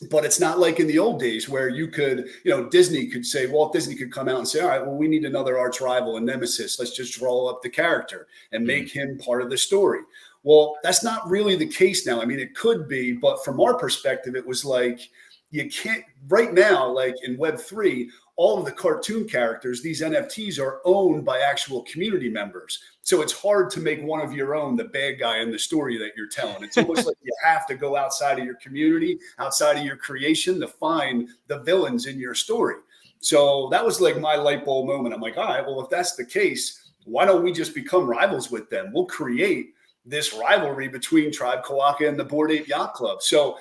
Speaker 2: But it's not like in the old days where you could, Disney could say, Walt Disney could come out and say, all right, well, we need another arch rival, a nemesis. Let's just draw up the character and make him part of the story. Well, that's not really the case now. I mean, it could be, but from our perspective, it was like, you can't right now, like in Web3, all of the cartoon characters, these NFTs are owned by actual community members. So it's hard to make one of your own the bad guy in the story that you're telling. It's almost like you have to go outside of your community, outside of your creation, to find the villains in your story. So that was like my light bulb moment. I'm like, all right, well, if that's the case, why don't we just become rivals with them? We'll create this rivalry between Tribe Quokka and the Bored Ape Yacht Club. So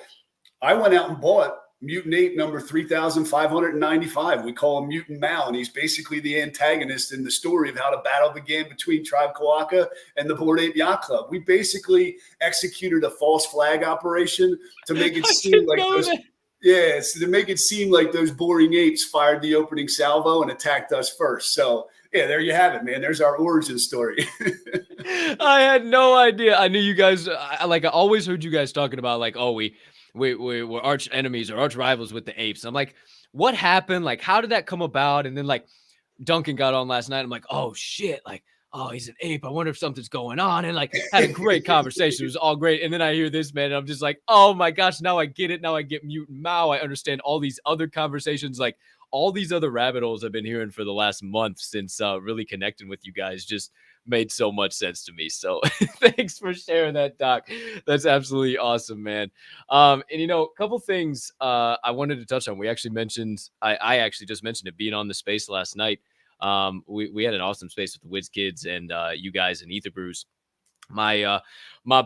Speaker 2: I went out and bought Mutant Ape number 3,595. We call him Mutant Mao, and he's basically the antagonist in the story of how the battle began between Tribe Quokka and the Bored Ape Yacht Club. We basically executed a false flag operation to make it seem like to make it seem like those boring apes fired the opening salvo and attacked us first. So yeah, there you have it, man. There's our origin story.
Speaker 1: I had no idea. I knew you guys. I always heard you guys talking about like, oh, we're arch enemies or arch rivals with the apes. I'm like, what happened? Like, how did that come about? And then like Duncan got on last night. I'm like, oh shit, like, oh, he's an ape. I wonder if something's going on. And like had a great conversation. It was all great. And then I hear this, man, and I'm just like, oh my gosh, now I get it. Now I get Mutant Mao. I understand all these other conversations, like all these other rabbit holes I've been hearing for the last month since really connecting with you guys just made so much sense to me. So thanks for sharing that, Doc. That's absolutely awesome, man. And a couple things I wanted to touch on. We actually mentioned, I actually just mentioned it being on the space last night. We had an awesome space with the Wiz Kids and you guys and Ether Brews. My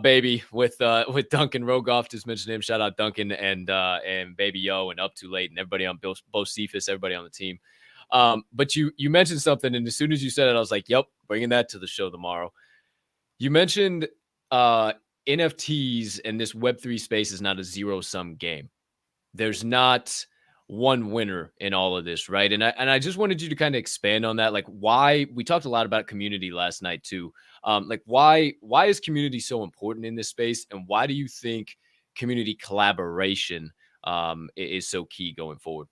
Speaker 1: baby with Duncan Rogoff, just mentioned him. Shout out Duncan and Baby Yo and Up Too Late and everybody on both Cephas, everybody on the team. But you mentioned something, and as soon as you said it, I was like, yep, bringing that to the show tomorrow. You mentioned NFTs, and this Web3 space is not a zero-sum game. There's not one winner in all of this, right? And I just wanted you to kind of expand on that. Like, why we talked a lot about community last night too. Like, why is community so important in this space, and why do you think community collaboration is so key going forward?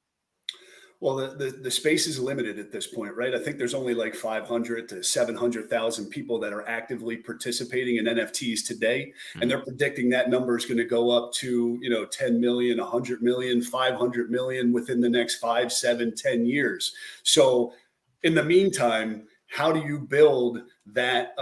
Speaker 2: Well, the space is limited at this point, right? I think there's only like 500 to 700,000 people that are actively participating in NFTs today. And they're predicting that number is going to go up to, 10 million, 100 million, 500 million within the next 5, 7, 10 years. So in the meantime, how do you build that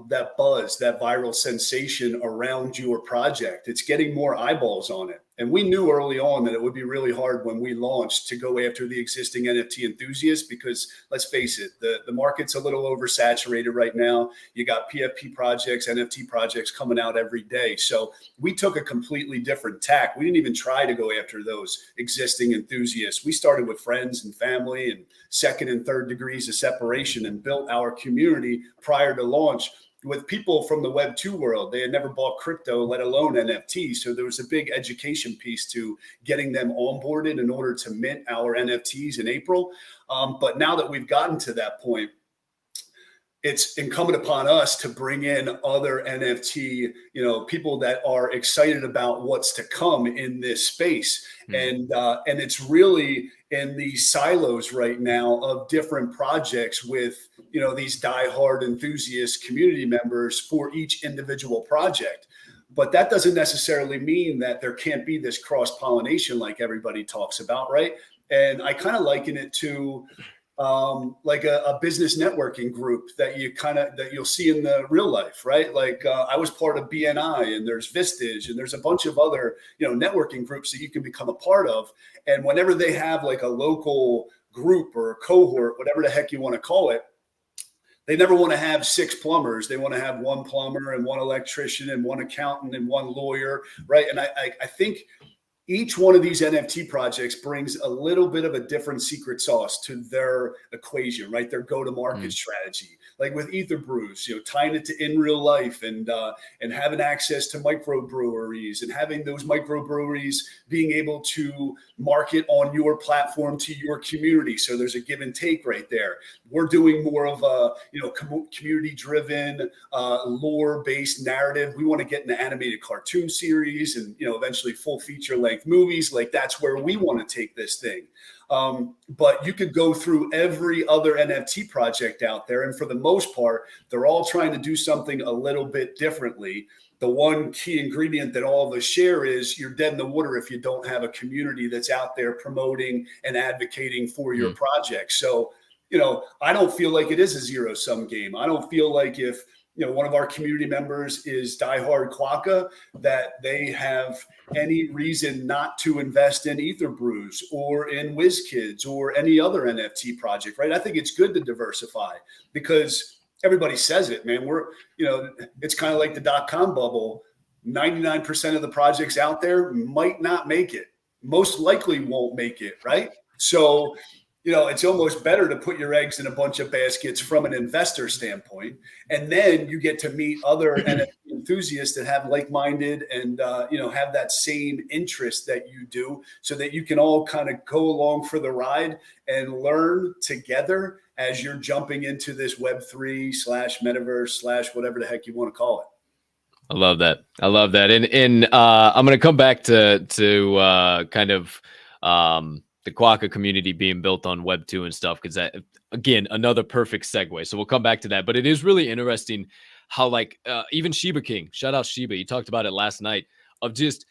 Speaker 2: that buzz, that viral sensation around your project? It's getting more eyeballs on it. And we knew early on that it would be really hard when we launched to go after the existing NFT enthusiasts, because let's face it, the market's a little oversaturated right now. You got PFP projects, NFT projects coming out every day. So we took a completely different tack. We didn't even try to go after those existing enthusiasts. We started with friends and family and second and third degrees of separation, and built our community prior to launch with people from the Web2 world. They had never bought crypto, let alone NFTs. So there was a big education piece to getting them onboarded in order to mint our NFTs in April. But now that we've gotten to that point, it's incumbent upon us to bring in other NFT, people that are excited about what's to come in this space. And it's really in these silos right now of different projects with, these diehard enthusiast community members for each individual project. But that doesn't necessarily mean that there can't be this cross-pollination like everybody talks about, right? And I kind of liken it to like a business networking group that you'll see in the real life, right? Like I was part of BNI, and there's Vistage, and there's a bunch of other, networking groups that you can become a part of. And whenever they have like a local group or a cohort, whatever the heck you want to call it, they never want to have 6 plumbers. They want to have 1 plumber and 1 electrician and 1 accountant and 1 lawyer, right? And I think each one of these NFT projects brings a little bit of a different secret sauce to their equation, right? Their go-to-market strategy. Like with Ether Brews, tying it to in real life, and having access to microbreweries, and having those microbreweries being able to market on your platform to your community. So there's a give and take right there. We're doing more of a community-driven, lore-based narrative. We want to get into animated cartoon series and eventually full feature-length movies. Like that's where we want to take this thing. But you could go through every other NFT project out there, and for the most part, they're all trying to do something a little bit differently. The one key ingredient that all of us share is you're dead in the water if you don't have a community that's out there promoting and advocating for your project. So, I don't feel like it is a zero-sum game. I don't feel like if one of our community members is diehard Quokka, that they have any reason not to invest in Ether Brews or in WizKids or any other NFT project, right? I think it's good to diversify, because everybody says it, man. It's kind of like the .com bubble. 99% of the projects out there might not make it. Most likely won't make it, right? So, it's almost better to put your eggs in a bunch of baskets from an investor standpoint. And then you get to meet other NFT enthusiasts that have like-minded and, have that same interest that you do, so that you can all kind of go along for the ride and learn together as you're jumping into this Web3/metaverse/ whatever the heck you want to call it.
Speaker 1: I love that. And I'm going to come back to kind of the Quokka community being built on Web 2 and stuff, because that, again, another perfect segue. So we'll come back to that. But it is really interesting how even Shiba King, shout out Shiba, you talked about it last night, of just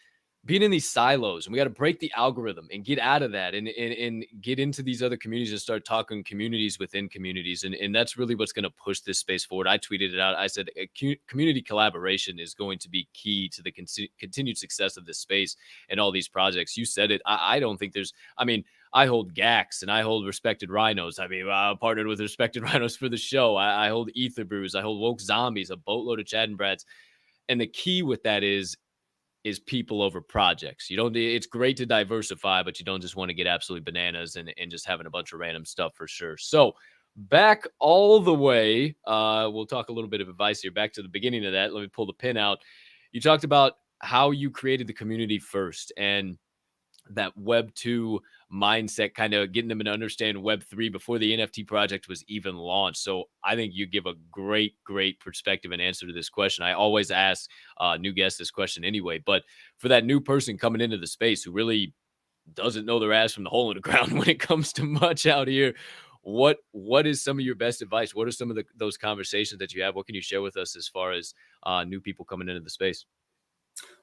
Speaker 1: being in these silos, and we got to break the algorithm and get out of that and get into these other communities and start talking communities within communities. And that's really what's going to push this space forward. I tweeted it out. I said, community collaboration is going to be key to the continued success of this space and all these projects. You said it. I don't think I hold GAX and I hold Respected Rhinos. I partnered with Respected Rhinos for the show. I hold Ether Brews. I hold Woke Zombies, a boatload of Chad and Brads. And the key with that is people over projects. It's great to diversify, but you don't just want to get absolutely bananas and just having a bunch of random stuff for sure. So back all the way, we'll talk a little bit of advice here, back to the beginning of that. Let me pull the pin out. You talked about how you created the community first, and that Web 2 mindset, kind of getting them to understand Web 3 before the NFT project was even launched. So I think you give a great perspective and answer to this question. I always ask new guests this question anyway, but for that new person coming into the space who really doesn't know their ass from the hole in the ground when it comes to much out here, what is some of your best advice? What are some of those conversations that you have? What can you share with us as far as new people coming into the space?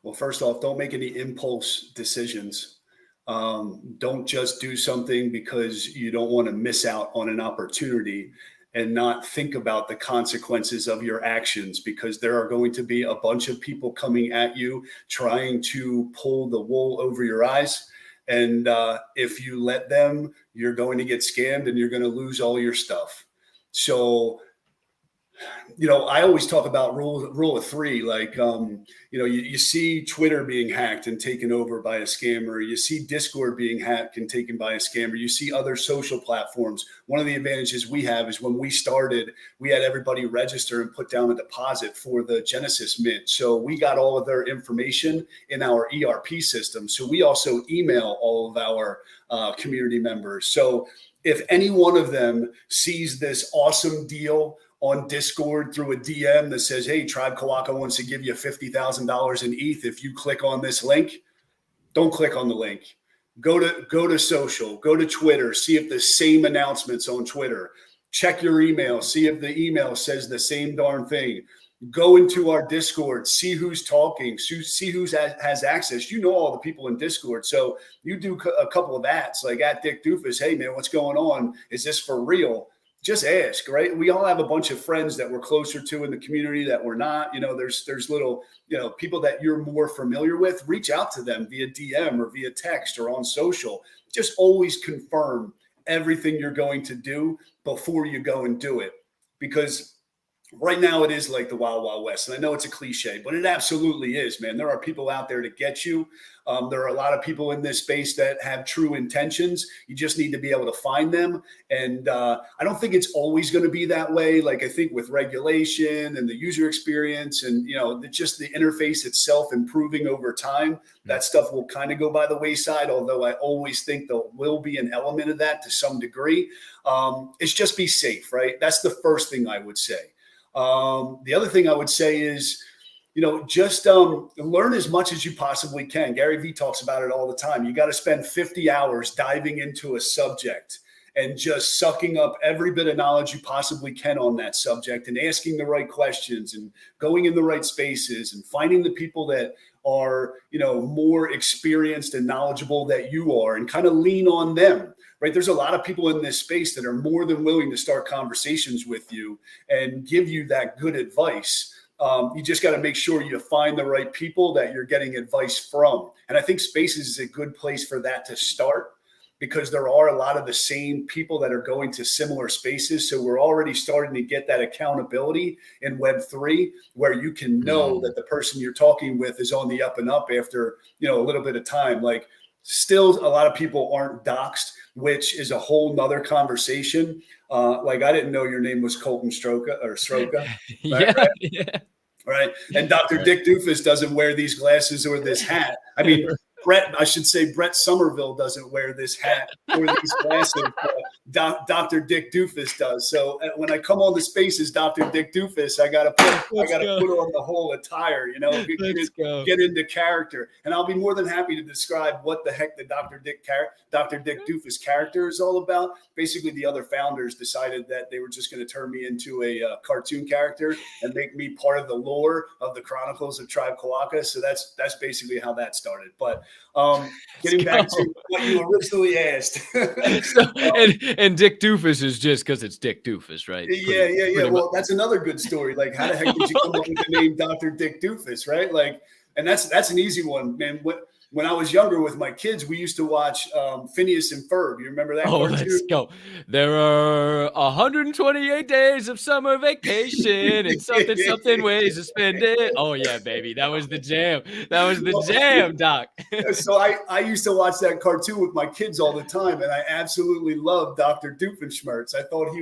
Speaker 2: Well, first off, don't make any impulse decisions. Don't just do something because you don't want to miss out on an opportunity. and not think about the consequences of your actions, because there are going to be a bunch of people coming at you trying to pull the wool over your eyes. And if you let them, you're going to get scammed and you're going to lose all your stuff. So, I always talk about rule of three. Like, you see Twitter being hacked and taken over by a scammer. You see Discord being hacked and taken by a scammer. You see other social platforms. One of the advantages we have is when we started, we had everybody register and put down a deposit for the Genesis Mint. So we got all of their information in our ERP system. So we also email all of our community members. So if any one of them sees this awesome deal on Discord through a DM that says, hey, Tribe Quokka wants to give you $50,000 in ETH if you click on this link, don't click on the link. Go to social, go to Twitter, see if the same announcements on Twitter. Check your email, see if the email says the same darn thing. Go into our Discord, see who's talking, see who has access. You know all the people in Discord. So you do a couple of ads like at Dick Doofus, hey, man, what's going on? Is this for real? Just ask, right? We all have a bunch of friends that we're closer to in the community that we're not. There's little, people that you're more familiar with. Reach out to them via DM or via text or on social. Just always confirm everything you're going to do before you go and do it. Because right now it is like the Wild Wild West. And I know it's a cliche, but it absolutely is, man. There are people out there to get you. There are a lot of people in this space that have true intentions. You just need to be able to find them. And I don't think it's always going to be that way. Like, I think with regulation and the user experience and, just the interface itself improving over time, that stuff will kind of go by the wayside. Although I always think there will be an element of that to some degree. It's just be safe, right? That's the first thing I would say. The other thing I would say is, just learn as much as you possibly can. Gary Vee talks about it all the time. You got to spend 50 hours diving into a subject and just sucking up every bit of knowledge you possibly can on that subject and asking the right questions and going in the right spaces and finding the people that are, more experienced and knowledgeable that you are and kind of lean on them. Right. There's a lot of people in this space that are more than willing to start conversations with you and give you that good advice. You just got to make sure you find the right people that you're getting advice from. And I think Spaces is a good place for that to start, because there are a lot of the same people that are going to similar spaces. So we're already starting to get that accountability in Web3, where you can know that the person you're talking with is on the up and up after, a little bit of time. Like, still a lot of people aren't doxxed, which is a whole nother conversation. Like, I didn't know your name was Colton Stroka. Right? Right?
Speaker 1: Yeah.
Speaker 2: Right. And Dr. Dick Doofus doesn't wear these glasses or this hat. I mean, Brett Somerville doesn't wear this hat or these glasses. Dr. Dick Doofus does. So when I come on the Spaces, Dr. Dick Doofus, I gotta put on the whole attire, get into character. And I'll be more than happy to describe what the heck the Dr. Dick Doofus character is all about. Basically, the other founders decided that they were just going to turn me into a cartoon character and make me part of the lore of the Chronicles of Tribe Quokka. So that's basically how that started. But getting back to what you originally asked.
Speaker 1: and Dick Doofus is just because it's Dick Doofus, right?
Speaker 2: Yeah. Well, that's another good story. Like, how the heck did you come up with the name Dr. Dick Doofus, right? Like, and that's an easy one, man. When I was younger with my kids, we used to watch Phineas and Ferb. You remember that?
Speaker 1: Oh, let's go. There are 128 days of summer vacation and something ways to spend it. Oh, yeah, baby. That was the jam. Doc.
Speaker 2: So I used to watch that cartoon with my kids all the time, and I absolutely loved Dr. Doofenshmirtz. I thought he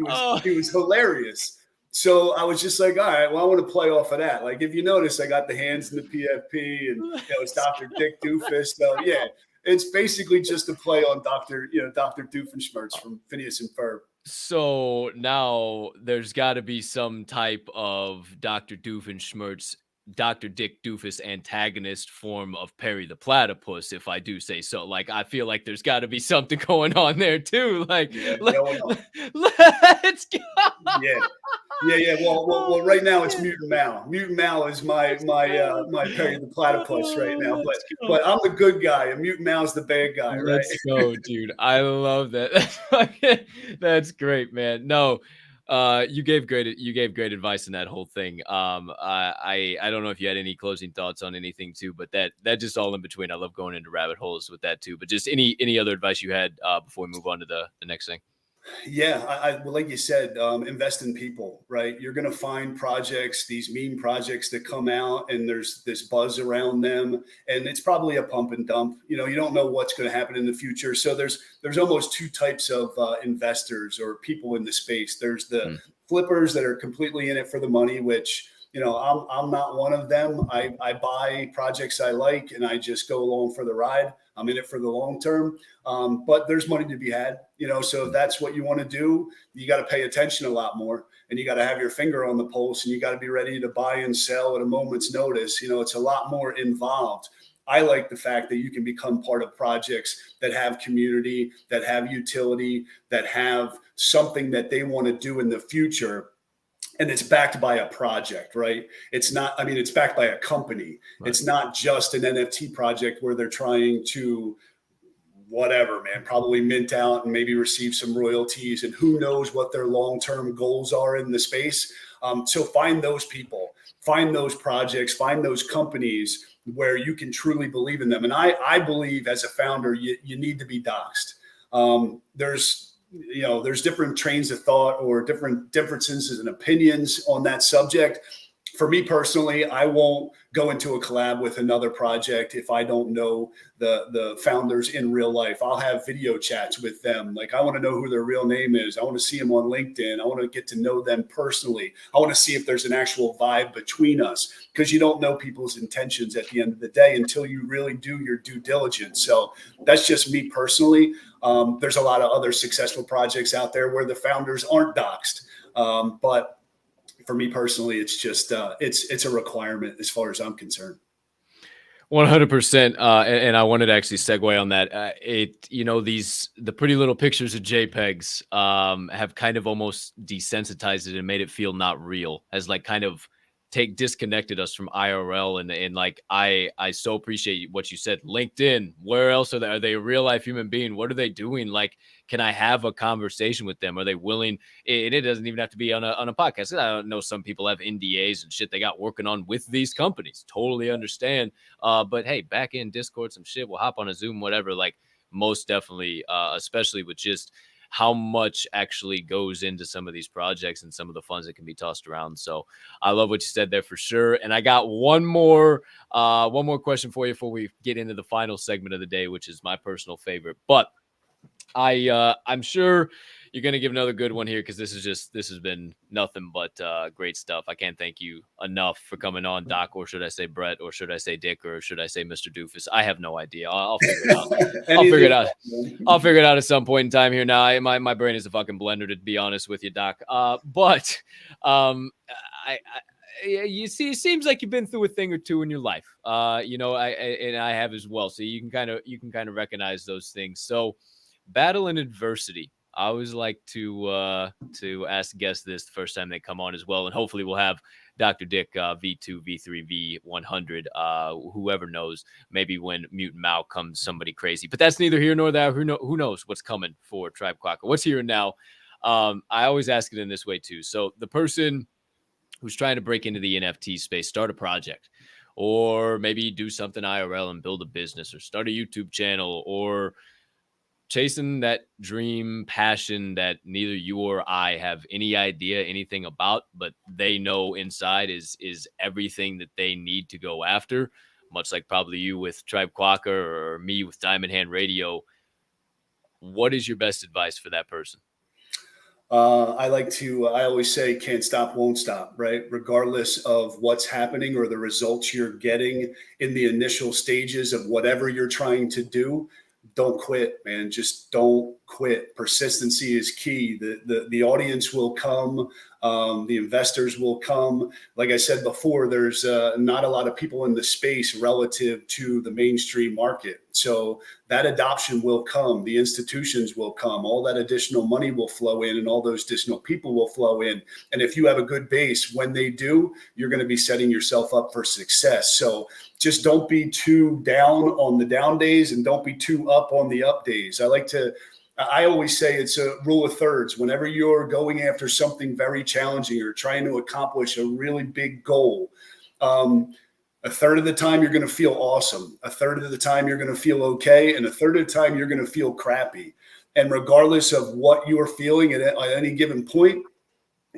Speaker 2: was hilarious. So I was just like, all right, well, I want to play off of that. Like, if you notice, I got the hands in the PFP, and it's Dr. Dick Doofus. So yeah, it's basically just a play on Dr. Doofenshmirtz from Phineas and Ferb.
Speaker 1: So now there's got to be some type of Dr. Doofenshmirtz, Dr. Dick Doofus antagonist form of Perry the Platypus, if I do say so. Like, I feel like there's got to be something going on there too. Like, let's go.
Speaker 2: Yeah. Well, right now it's Mutant Mal. Mutant Mal is my Perry the Platypus right now. But I'm the good guy, and Mutant Mal's the bad guy, right?
Speaker 1: Let's go, dude. I love that. That's great, man. No. You gave great advice in that whole thing. I don't know if you had any closing thoughts on anything too, but that just all in between. I love going into rabbit holes with that too. But just any other advice you had before we move on to the next thing.
Speaker 2: Yeah, well, like you said, invest in people, right? You're going to find projects, these meme projects that come out, and there's this buzz around them, and it's probably a pump and dump. You don't know what's going to happen in the future. So there's almost two types of investors or people in the space. There's the flippers that are completely in it for the money, which I'm not one of them. I buy projects I like, and I just go along for the ride. I'm in it for the long term, but there's money to be had, so if that's what you want to do, you got to pay attention a lot more, and you got to have your finger on the pulse, and you got to be ready to buy and sell at a moment's notice. It's a lot more involved. I like the fact that you can become part of projects that have community, that have utility, that have something that they want to do in the future. And it's backed by a project, right? It's backed by a company. Right. It's not just an NFT project where they're trying to probably mint out and maybe receive some royalties, and who knows what their long-term goals are in the space. So find those people, find those projects, find those companies where you can truly believe in them. And I believe as a founder, you need to be doxed. There's different trains of thought or different differences in opinions on that subject. For me personally, I won't go into a collab with another project if I don't know the founders in real life. I'll have video chats with them. Like, I want to know who their real name is. I want to see them on LinkedIn. I want to get to know them personally. I want to see if there's an actual vibe between us, because you don't know people's intentions at the end of the day until you really do your due diligence. So that's just me personally. There's a lot of other successful projects out there where the founders aren't doxed. But for me personally, it's just it's a requirement as far as I'm concerned.
Speaker 1: 100%. And I wanted to actually segue on that. The pretty little pictures of JPEGs have kind of almost desensitized it and made it feel not real, as like kind of disconnected us from IRL. And like, I so appreciate what you said. LinkedIn, where else are they a real life human being? What are they doing? Like, can I have a conversation with them? Are they willing? And it doesn't even have to be on a podcast. I know some people have NDAs and shit they got working on with these companies. Totally understand. But hey, back in Discord, some shit, we'll hop on a Zoom, whatever. Like, most definitely, especially with just how much actually goes into some of these projects and some of the funds that can be tossed around. So I love what you said there for sure. And I got one more question for you before we get into the final segment of the day, which is my personal favorite. But I'm sure you're going to give another good one here, because this has been nothing but great stuff. I can't thank you enough for coming on, Doc, or should I say Brett, or should I say Dick, or should I say Mr. Doofus? I have no idea. I'll figure it out. I'll figure it out at some point in time here. Now, my brain is a fucking blender, to be honest with you, Doc. You see, it seems like you've been through a thing or two in your life. I have as well. So you can kind of recognize those things. So, battle and adversity. I always like to ask guests this the first time they come on as well, and hopefully we'll have Dr. Dick V2, V3, V100. Whoever knows, maybe when Mutant Mao comes somebody crazy, but that's neither here nor there. Who knows what's coming for Tribe Quokka? What's here now? I always ask it in this way too. So the person who's trying to break into the NFT space, start a project, or maybe do something IRL and build a business, or start a YouTube channel, or chasing that dream, passion that neither you or I have any idea anything about, but they know inside is everything that they need to go after, much like probably you with Tribe Quokka or me with Diamond Hand Radio. What is your best advice for that person?
Speaker 2: I always say, can't stop, won't stop, right? Regardless of what's happening or the results you're getting in the initial stages of whatever you're trying to do, don't quit, man. Just don't quit. Persistency is key. The audience will come. The investors will come. Like I said before, there's not a lot of people in the space relative to the mainstream market. So that adoption will come. The institutions will come. All that additional money will flow in, and all those additional people will flow in. And if you have a good base, when they do, you're going to be setting yourself up for success. So just don't be too down on the down days, and don't be too up on the up days. I I always say it's a rule of thirds. Whenever you're going after something very challenging or trying to accomplish a really big goal, a third of the time you're going to feel awesome. A third of the time you're going to feel okay. And a third of the time you're going to feel crappy. And regardless of what you're feeling at any given point,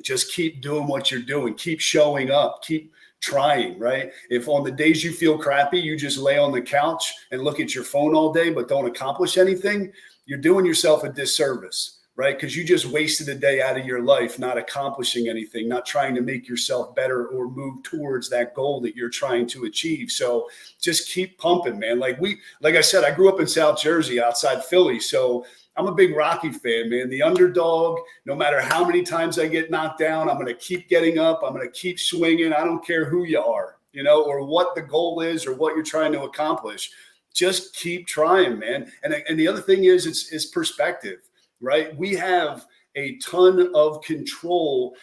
Speaker 2: just keep doing what you're doing. Keep showing up. Keep trying, right? If on the days you feel crappy, you just lay on the couch and look at your phone all day, but don't accomplish anything, you're doing yourself a disservice, right? Because you just wasted a day out of your life not accomplishing anything, not trying to make yourself better or move towards that goal that you're trying to achieve. So just keep pumping, man. Like I said, I grew up in South Jersey outside Philly. So I'm a big Rocky fan, man. The underdog, no matter how many times I get knocked down, I'm going to keep getting up. I'm going to keep swinging. I don't care who you are, or what the goal is or what you're trying to accomplish. Just keep trying, man. And the other thing is it's perspective, right? We have a ton of control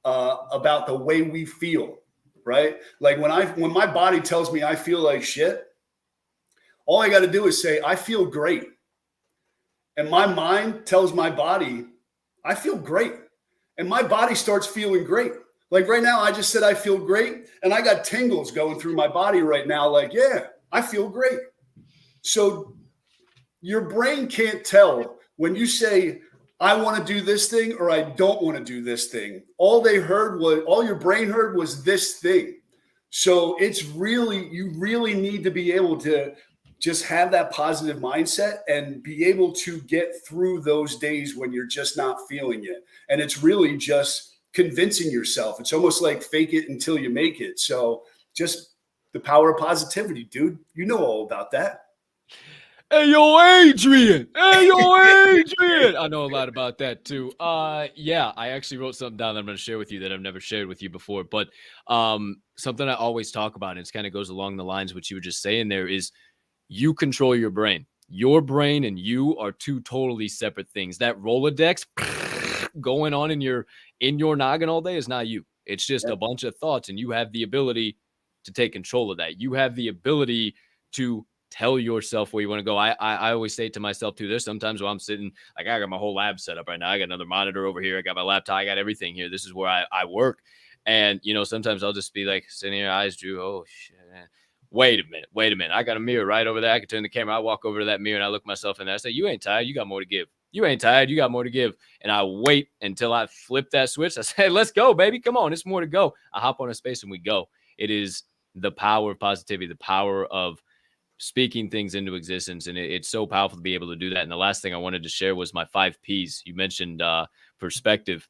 Speaker 2: about the way we feel, right? Like when my body tells me I feel like shit, all I got to do is say, I feel great. And my mind tells my body, I feel great. And my body starts feeling great. Like right now, I just said, I feel great. And I got tingles going through my body right now. Like, yeah, I feel great. So your brain can't tell when you say, I want to do this thing or I don't want to do this thing. All your brain heard was this thing. So you really need to be able to just have that positive mindset and be able to get through those days when you're just not feeling it. And it's really just convincing yourself. It's almost like fake it until you make it. So just the power of positivity, dude. You know all about that.
Speaker 1: Hey, yo, Adrian. Hey, yo, Adrian. I know a lot about that, too. Yeah, I actually wrote something down that I'm going to share with you that I've never shared with you before. But something I always talk about, and it kind of goes along the lines of what you were just saying there, is you control your brain. Your brain and you are two totally separate things. That Rolodex going on in your noggin all day is not you. It's just a bunch of thoughts, and you have the ability to take control of that. You have the ability to tell yourself where you want to go. I always say to myself too, there's sometimes while I'm sitting, like I got my whole lab set up right now. I got another monitor over here. I got my laptop. I got everything here. This is where I work. And, sometimes I'll just be like sitting here, eyes drew. Oh, shit, man. Wait a minute. I got a mirror right over there. I can turn the camera. I walk over to that mirror and I look myself in there. I say, you ain't tired. You got more to give. You ain't tired. You got more to give. And I wait until I flip that switch. I say, let's go, baby. Come on. It's more to go. I hop on a space and we go. It is the power of positivity, the power of speaking things into existence. And it's so powerful to be able to do that. And the last thing I wanted to share was my 5 Ps. You mentioned perspective.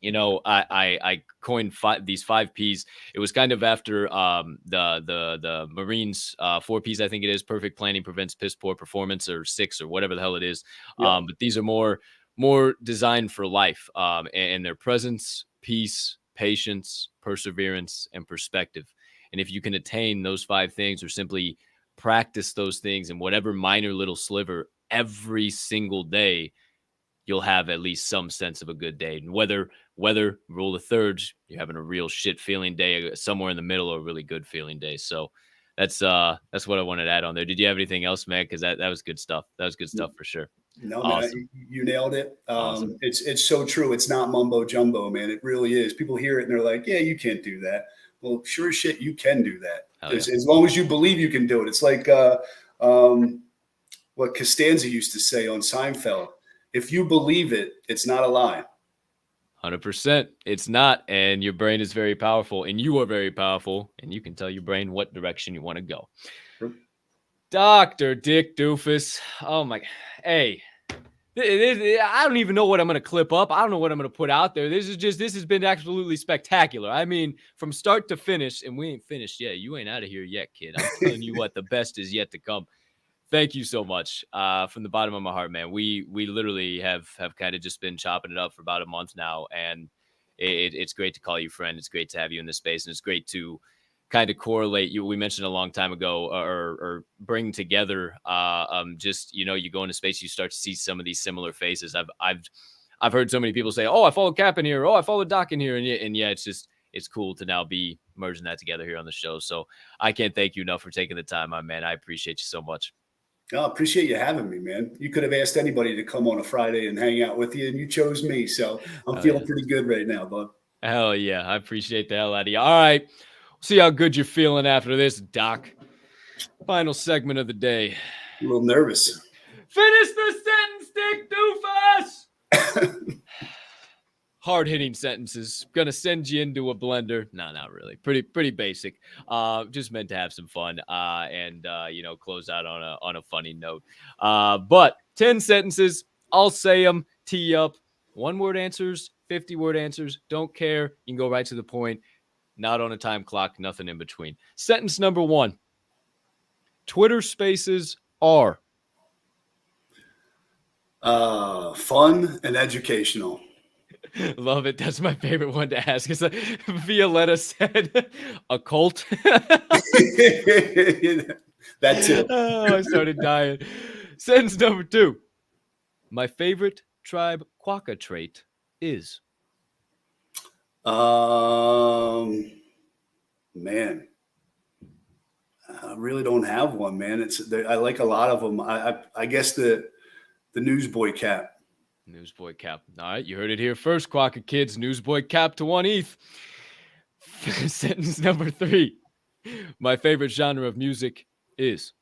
Speaker 1: I coined these 5 Ps. It was kind of after the Marines 4 Ps, I think it is. Perfect planning prevents piss poor performance, or 6 or whatever the hell it is. Yeah. But these are more designed for life, and their presence, peace, patience, perseverance, and perspective. And if you can attain those 5 things, or simply practice those things in whatever minor little sliver every single day, you'll have at least some sense of a good day. And whether rule of thirds, you're having a real shit feeling day, somewhere in the middle, or a really good feeling day. So that's what I wanted to add on there. Did you have anything else, man? Because that was good stuff. That was good stuff for sure.
Speaker 2: No, awesome. Man, you nailed it. Awesome. It's so true. It's not mumbo jumbo, man. It really is. People hear it and they're like, yeah, you can't do that. Well, sure as shit, you can do that. As long as you believe you can do it. It's like what Costanza used to say on Seinfeld. If you believe it, it's not a lie.
Speaker 1: 100%. It's not. And your brain is very powerful, and you are very powerful, and you can tell your brain what direction you want to go. Sure. Dr. Dick Dufus. Oh my. Hey, I don't even know what I'm going to clip up. I don't know what I'm going to put out there. This has been absolutely spectacular. I mean, from start to finish, and we ain't finished yet. You ain't out of here yet, kid. I'm telling you what, the best is yet to come. Thank you so much from the bottom of my heart, man. We literally have kind of just been chopping it up for about a month now, and it's great to call you friend. It's great to have you in this space, and it's great to kind of correlate you. We mentioned a long time ago, or bring together. Just you go into space, you start to see some of these similar faces. I've heard so many people say, "Oh, I follow Cap in here. Oh, I follow Doc in here," and yeah, it's cool to now be merging that together here on the show. So I can't thank you enough for taking the time, my man. I appreciate you so much.
Speaker 2: I appreciate you having me, man. You could have asked anybody to come on a Friday and hang out with you, and you chose me. So I'm
Speaker 1: Oh
Speaker 2: feeling
Speaker 1: yeah.
Speaker 2: pretty good right now, bud.
Speaker 1: Hell yeah. I appreciate the hell out of you. All right. See how good you're feeling after this, Doc. Final segment of the day.
Speaker 2: A little nervous.
Speaker 1: Finish the sentence, Dick Doofus! Hard-hitting sentences. Gonna send you into a blender. No, not really. Pretty basic. Just meant to have some fun and close out on a funny note. But 10 sentences. I'll say them. Tee up. 1-word answers. 50-word answers. Don't care. You can go right to the point. Not on a time clock. Nothing in between. Sentence number 1. Twitter Spaces are
Speaker 2: fun and educational.
Speaker 1: Love it. That's my favorite one to ask. It's like Violetta said, a cult.
Speaker 2: That too.
Speaker 1: Oh, I started dying. Sentence number 2. My favorite tribe Quokka trait is.
Speaker 2: Man, I really don't have one, man. I like a lot of them. I guess the newsboy cap.
Speaker 1: Newsboy cap. All right, you heard it here first, Quokka kids. Newsboy cap to 1 ETH. Sentence number 3. My favorite genre of music is.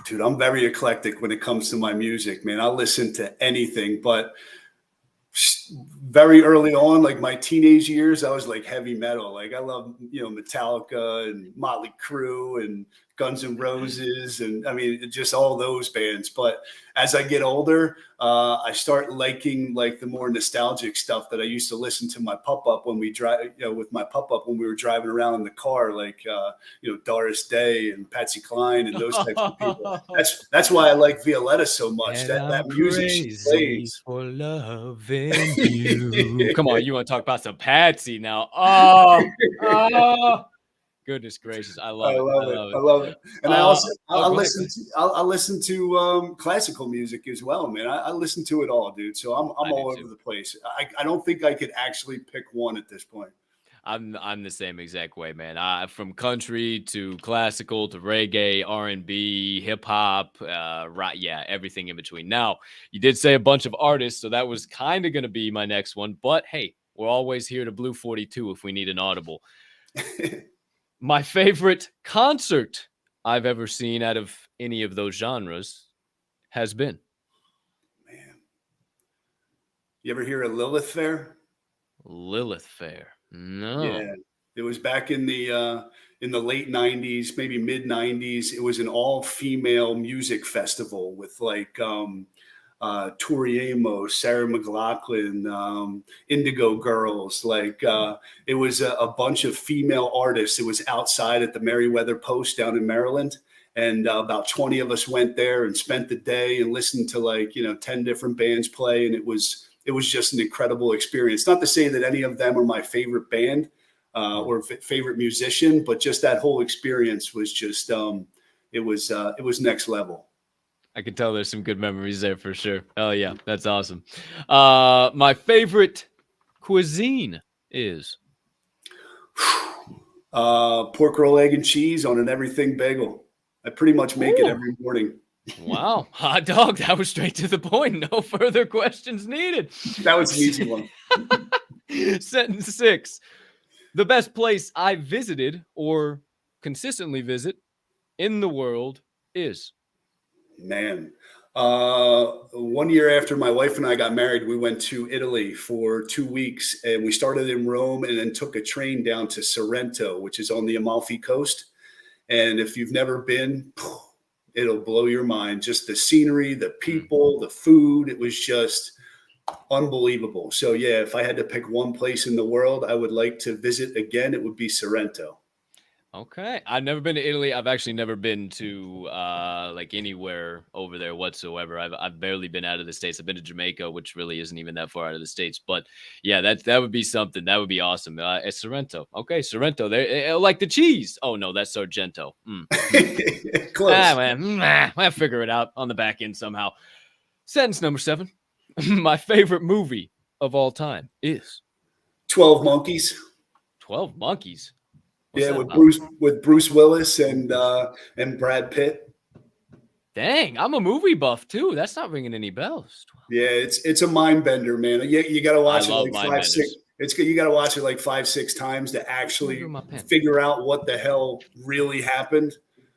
Speaker 2: Dude, I'm very eclectic when it comes to my music, man. I listen to anything, but very early on, like my teenage years, I was like heavy metal. Like I love, Metallica and Motley Crue and Guns N' Roses, and I mean, just all those bands. But as I get older, I start liking like the more nostalgic stuff that I used to listen to my pup-up when we drive, with my pup-up when we were driving around in the car, like Doris Day and Patsy Cline and those types of people. That's why I like Violetta so much.
Speaker 1: And
Speaker 2: that music she plays.
Speaker 1: for loving you. Come on, you want to talk about some Patsy now? Oh. Goodness gracious, I love it.
Speaker 2: I love it. And I listen to classical music as well, man. I listen to it all, dude. So I'm all over the place. I don't think I could actually pick one at this point.
Speaker 1: I'm the same exact way, man. From country to classical to reggae, R&B, hip hop, right? Yeah, everything in between. Now, you did say a bunch of artists, so that was kind of going to be my next one. But hey, we're always here to Blue 42 if we need an audible. My favorite concert I've ever seen out of any of those genres has been.
Speaker 2: Man, you ever hear of Lilith Fair?
Speaker 1: Lilith Fair. No.
Speaker 2: Yeah, it was back in the late 90s, maybe mid 90s. It was an all-female music festival with like Tori Amos, Sarah McLachlan, Indigo Girls. Like it was a bunch of female artists. It was outside at the Meriwether Post down in Maryland. And about 20 of us went there and spent the day and listened to like, 10 different bands play. And it was just an incredible experience. Not to say that any of them are my favorite band or favorite musician, but just that whole experience was just, it was next level.
Speaker 1: I can tell there's some good memories there for sure. Oh yeah, that's awesome. My favorite cuisine is
Speaker 2: pork roll, egg, and cheese on an everything bagel. I pretty much make it every morning.
Speaker 1: Wow, hot dog. That was straight to the point. No further questions needed.
Speaker 2: That was an easy one.
Speaker 1: Sentence 6. The best place I visited or consistently visit in the world is.
Speaker 2: Man, 1 year after my wife and I got married, we went to Italy for 2 weeks, and we started in Rome and then took a train down to Sorrento, which is on the Amalfi Coast. And if you've never been, it'll blow your mind. Just the scenery, the people, the food. It was just unbelievable. So yeah, if I had to pick one place in the world I would like to visit again, it would be Sorrento.
Speaker 1: Okay. I've never been to Italy. I've actually never been to like anywhere over there whatsoever. I've barely been out of the States. I've been to Jamaica, which really isn't even that far out of the States. But yeah, that would be something. That would be awesome. It's Sorrento. Okay, Sorrento. There, like the cheese. Oh no, that's Sargento.
Speaker 2: Close.
Speaker 1: Man, I'll figure it out on the back end somehow. Sentence number 7. My favorite movie of all time is
Speaker 2: 12 Monkeys.
Speaker 1: 12 Monkeys.
Speaker 2: What's with Bruce Willis and Brad Pitt.
Speaker 1: Dang, I'm a movie buff too. That's not ringing any bells.
Speaker 2: Yeah, it's a mind bender, man. You got to
Speaker 1: I
Speaker 2: watch it
Speaker 1: love
Speaker 2: like
Speaker 1: mind
Speaker 2: five, six.
Speaker 1: benders.
Speaker 2: It's good. You got to watch it like 5, 6 times to
Speaker 1: What am I doing
Speaker 2: actually
Speaker 1: with my pen?
Speaker 2: figure out what the hell really happened.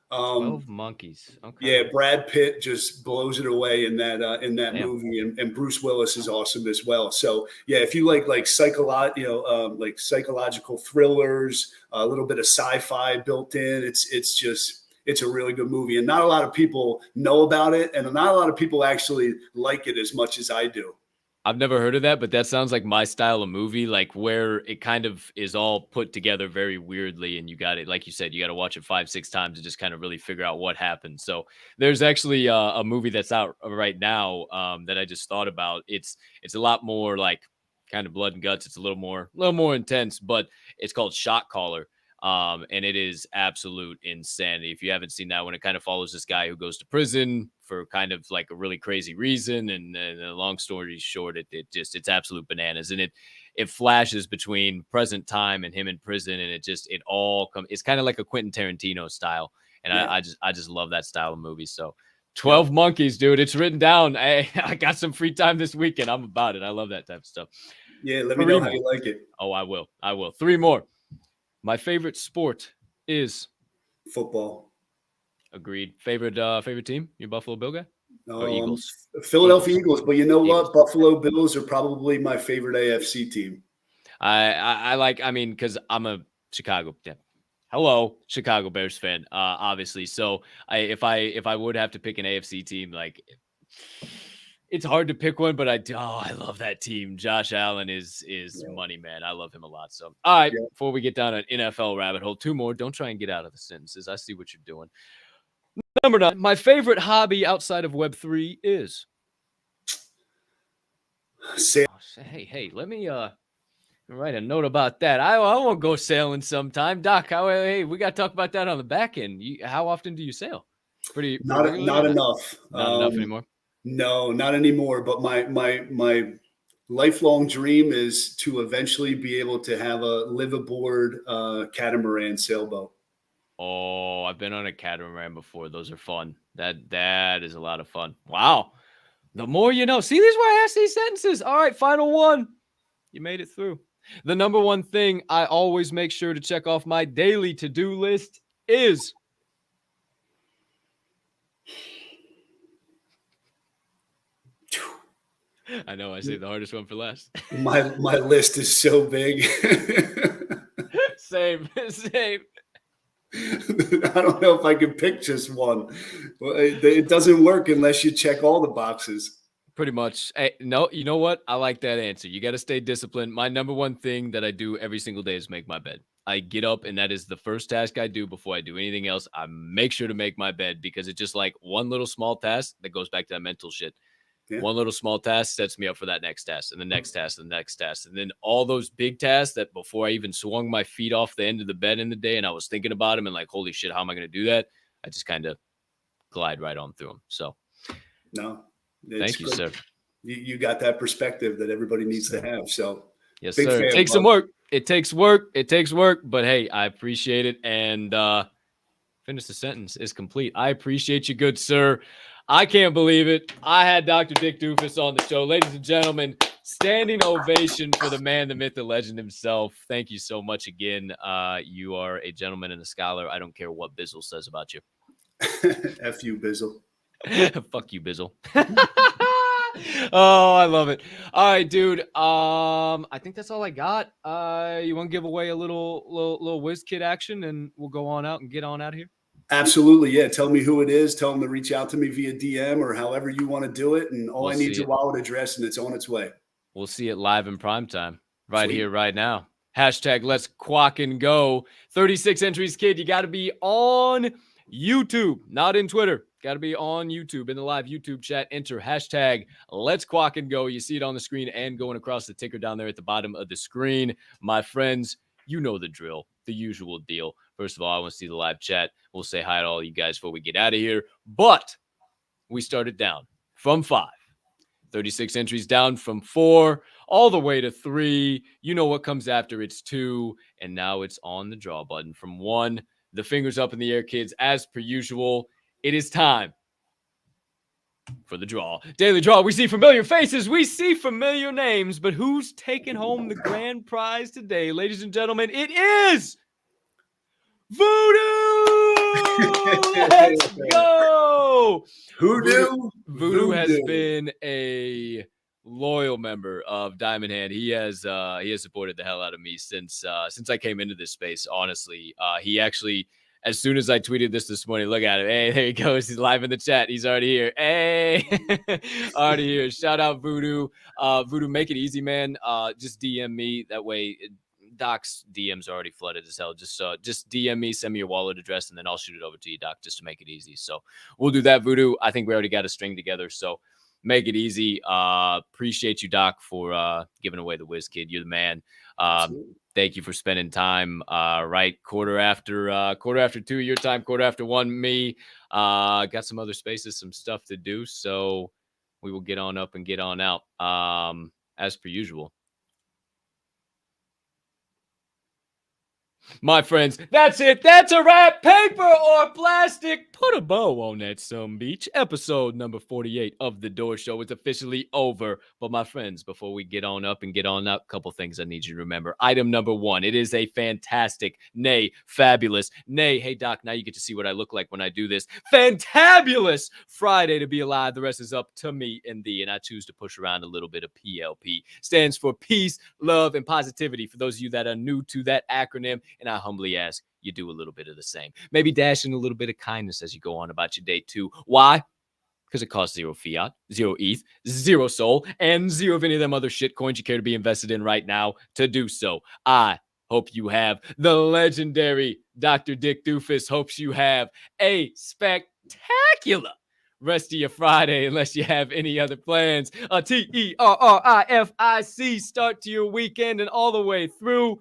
Speaker 1: 12 Monkeys. Okay.
Speaker 2: Yeah, Brad Pitt just blows it away in that
Speaker 1: Damn.
Speaker 2: movie, and Bruce Willis is awesome as well. So yeah, if you like like psychological thrillers, a little bit of sci-fi built in, it's a really good movie, and not a lot of people know about it, and not a lot of people actually like it as much as I do.
Speaker 1: I've never heard of that, but that sounds like my style of movie, like where it kind of is all put together very weirdly. And you got it, like you said, you got to watch it 5, 6 times to just kind of really figure out what happened. So there's actually a movie that's out right now that I just thought about. It's a lot more like kind of blood and guts. It's a little more intense, but it's called Shot Caller. And it is absolute insanity. If you haven't seen that one, it kind of follows this guy who goes to prison for kind of like a really crazy reason. And a long story short, it's absolute bananas. And it flashes between present time and him in prison. And it all comes, it's kind of like a Quentin Tarantino style. And
Speaker 2: Yeah.
Speaker 1: I just love that style of movie. So 12 Monkeys, dude, it's written down. I got some free time this weekend. I'm about it. I love that type of stuff.
Speaker 2: Yeah, let me know how you like it.
Speaker 1: Oh, I will. 3 more. My favorite sport is
Speaker 2: Football.
Speaker 1: Agreed. Favorite team? You Buffalo Bill guy? Or Eagles?
Speaker 2: Philadelphia Eagles. But you know what? Buffalo Bills are probably my favorite AFC team.
Speaker 1: I like, I mean, because I'm a Chicago. Yeah. Hello, Chicago Bears fan, obviously. So if I would have to pick an AFC team, like it's hard to pick one, but I love that team. Josh Allen is money, man. I love him a lot. So, all right, before we get down an NFL rabbit hole, 2 more. Don't try and get out of the sentences. I see what you're doing. Number 9, my favorite hobby outside of Web3 is. Hey, let me write a note about that. I won't go sailing sometime. Doc, hey, we got to talk about that on the back end. How often do you sail? Pretty
Speaker 2: not enough.
Speaker 1: Not enough anymore.
Speaker 2: No, not anymore. But my lifelong dream is to eventually be able to have a live aboard catamaran sailboat.
Speaker 1: Oh, I've been on a catamaran before. Those are fun. That is a lot of fun. Wow. The more you know. See, this is why I ask these sentences. All right, final one. You made it through. The number one thing I always make sure to check off my daily to-do list is. I know I saved the hardest one for last.
Speaker 2: My list is so big.
Speaker 1: Same.
Speaker 2: I don't know if I can pick just one. It doesn't work unless you check all the boxes.
Speaker 1: Pretty much. Hey, no, you know what? I like that answer. You got to stay disciplined. My number one thing that I do every single day is make my bed. I get up and that is the first task I do before I do anything else. I make sure to make my bed because it's just like one little small task that goes back to that mental shit. Yeah. One little small task sets me up for that next task and the next task and the next task. And then all those big tasks that before I even swung my feet off the end of the bed in the day and I was thinking about them and like, holy shit, how am I going to do that? I just kind of glide right on through them. So
Speaker 2: no,
Speaker 1: thank you, sir.
Speaker 2: You got that perspective that everybody needs to have. So
Speaker 1: yes, sir. It takes some work. It takes work. But hey, I appreciate it. And finish the sentence is complete. I appreciate you, good sir. I can't believe it. I had Dr. Dick Dufus on the show. Ladies and gentlemen, standing ovation for the man, the myth, the legend himself. Thank you so much again. You are a gentleman and a scholar. I don't care what Bizzle says about you.
Speaker 2: F you, Bizzle.
Speaker 1: Fuck you, Bizzle. Oh, I love it. All right, dude. I think that's all I got. You want to give away a little whiz kid action and we'll go on out and get on out of here?
Speaker 2: Absolutely. Yeah. Tell me who it is. Tell them to reach out to me via DM or however you want to do it. And all I need is your wallet address and it's on its way.
Speaker 1: We'll see it live in prime time right here, right now. Hashtag let's quack and go. 36 entries, kid. You got to be on YouTube, not in Twitter. Got to be on YouTube in the live YouTube chat. Enter hashtag let's quack and go. You see it on the screen and going across the ticker down there at the bottom of the screen. My friends, you know the drill, the usual deal. First of all, I want to see the live chat. We'll say hi to all you guys before we get out of here. But we started down from 5. 36 entries down from 4 all the way to 3. You know what comes after. It's 2. And now it's on the draw button from 1. The fingers up in the air, kids. As per usual, it is time for the draw. Daily draw, we see familiar faces, we see familiar names, but who's taking home the grand prize today? Ladies and gentlemen, it is Voodoo! Let's go!
Speaker 2: Voodoo
Speaker 1: has been a loyal member of Diamond Hand. He has supported the hell out of me since I came into this space. Honestly, he actually, as soon as I tweeted this morning, look at him. Hey, there he goes. He's live in the chat. He's already here. Hey, already here. Shout out Voodoo. Voodoo, make it easy, man. Just DM me. That way, Doc's DM's already flooded as hell. Just DM me, send me your wallet address, and then I'll shoot it over to you, Doc, just to make it easy. So we'll do that, Voodoo. I think we already got a string together. So make it easy. Appreciate you, Doc, for giving away the Whiz Kid. You're the man. Thank you for spending time. Right, quarter after 2 your time, quarter after 1 me. Got some other spaces, some stuff to do. So we will get on up and get on out. As per usual. My friends, that's it. That's a wrap. Paper or plastic. Put a bow on that some beach. Episode number 48 of The Door Show is officially over. But my friends, before we get on up and get on out, a couple things I need you to remember. Item number 1, it is a fantastic, nay, fabulous, nay, hey, Doc, now you get to see what I look like when I do this. Fantabulous Friday to be alive. The rest is up to me and thee. And I choose to push around a little bit of PLP. Stands for peace, love, and positivity. For those of you that are new to that acronym, and I humbly ask you do a little bit of the same. Maybe dash in a little bit of kindness as you go on about your day too. Why? Because it costs 0 fiat, 0 ETH, 0 soul, and 0 of any of them other shit coins you care to be invested in right now to do so. I hope you have the legendary Dr. Dick Dufus hopes you have a spectacular rest of your Friday, unless you have any other plans. A TERRIFIC start to your weekend and all the way through.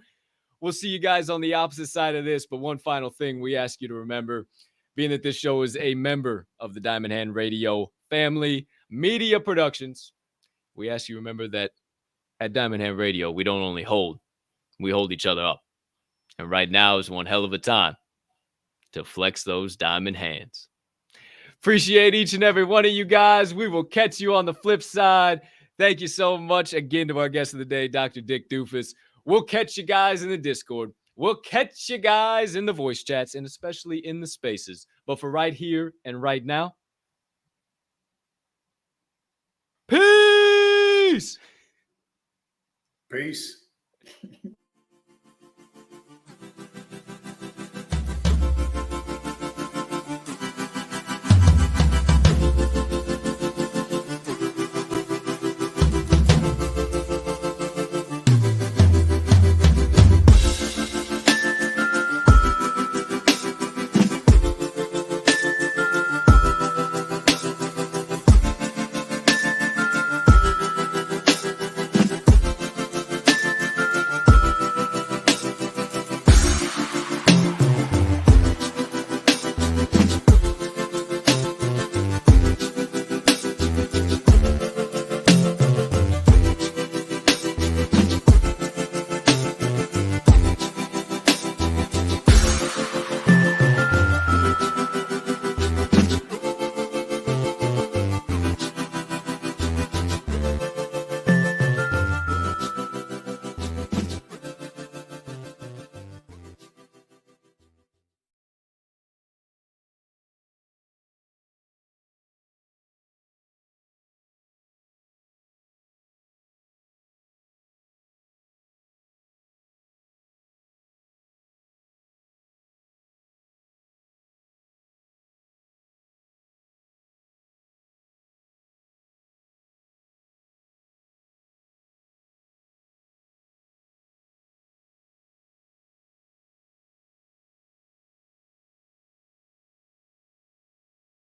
Speaker 1: We'll see you guys on the opposite side of this. But one final thing we ask you to remember, being that this show is a member of the Diamond Hand Radio family, Media Productions, we ask you to remember that at Diamond Hand Radio, we don't only hold, we hold each other up. And right now is one hell of a time to flex those diamond hands. Appreciate each and every one of you guys. We will catch you on the flip side. Thank you so much again to our guest of the day, Dr. Dick Dufus. We'll catch you guys in the Discord. We'll catch you guys in the voice chats and especially in the spaces. But for right here and right now, peace!
Speaker 2: Peace.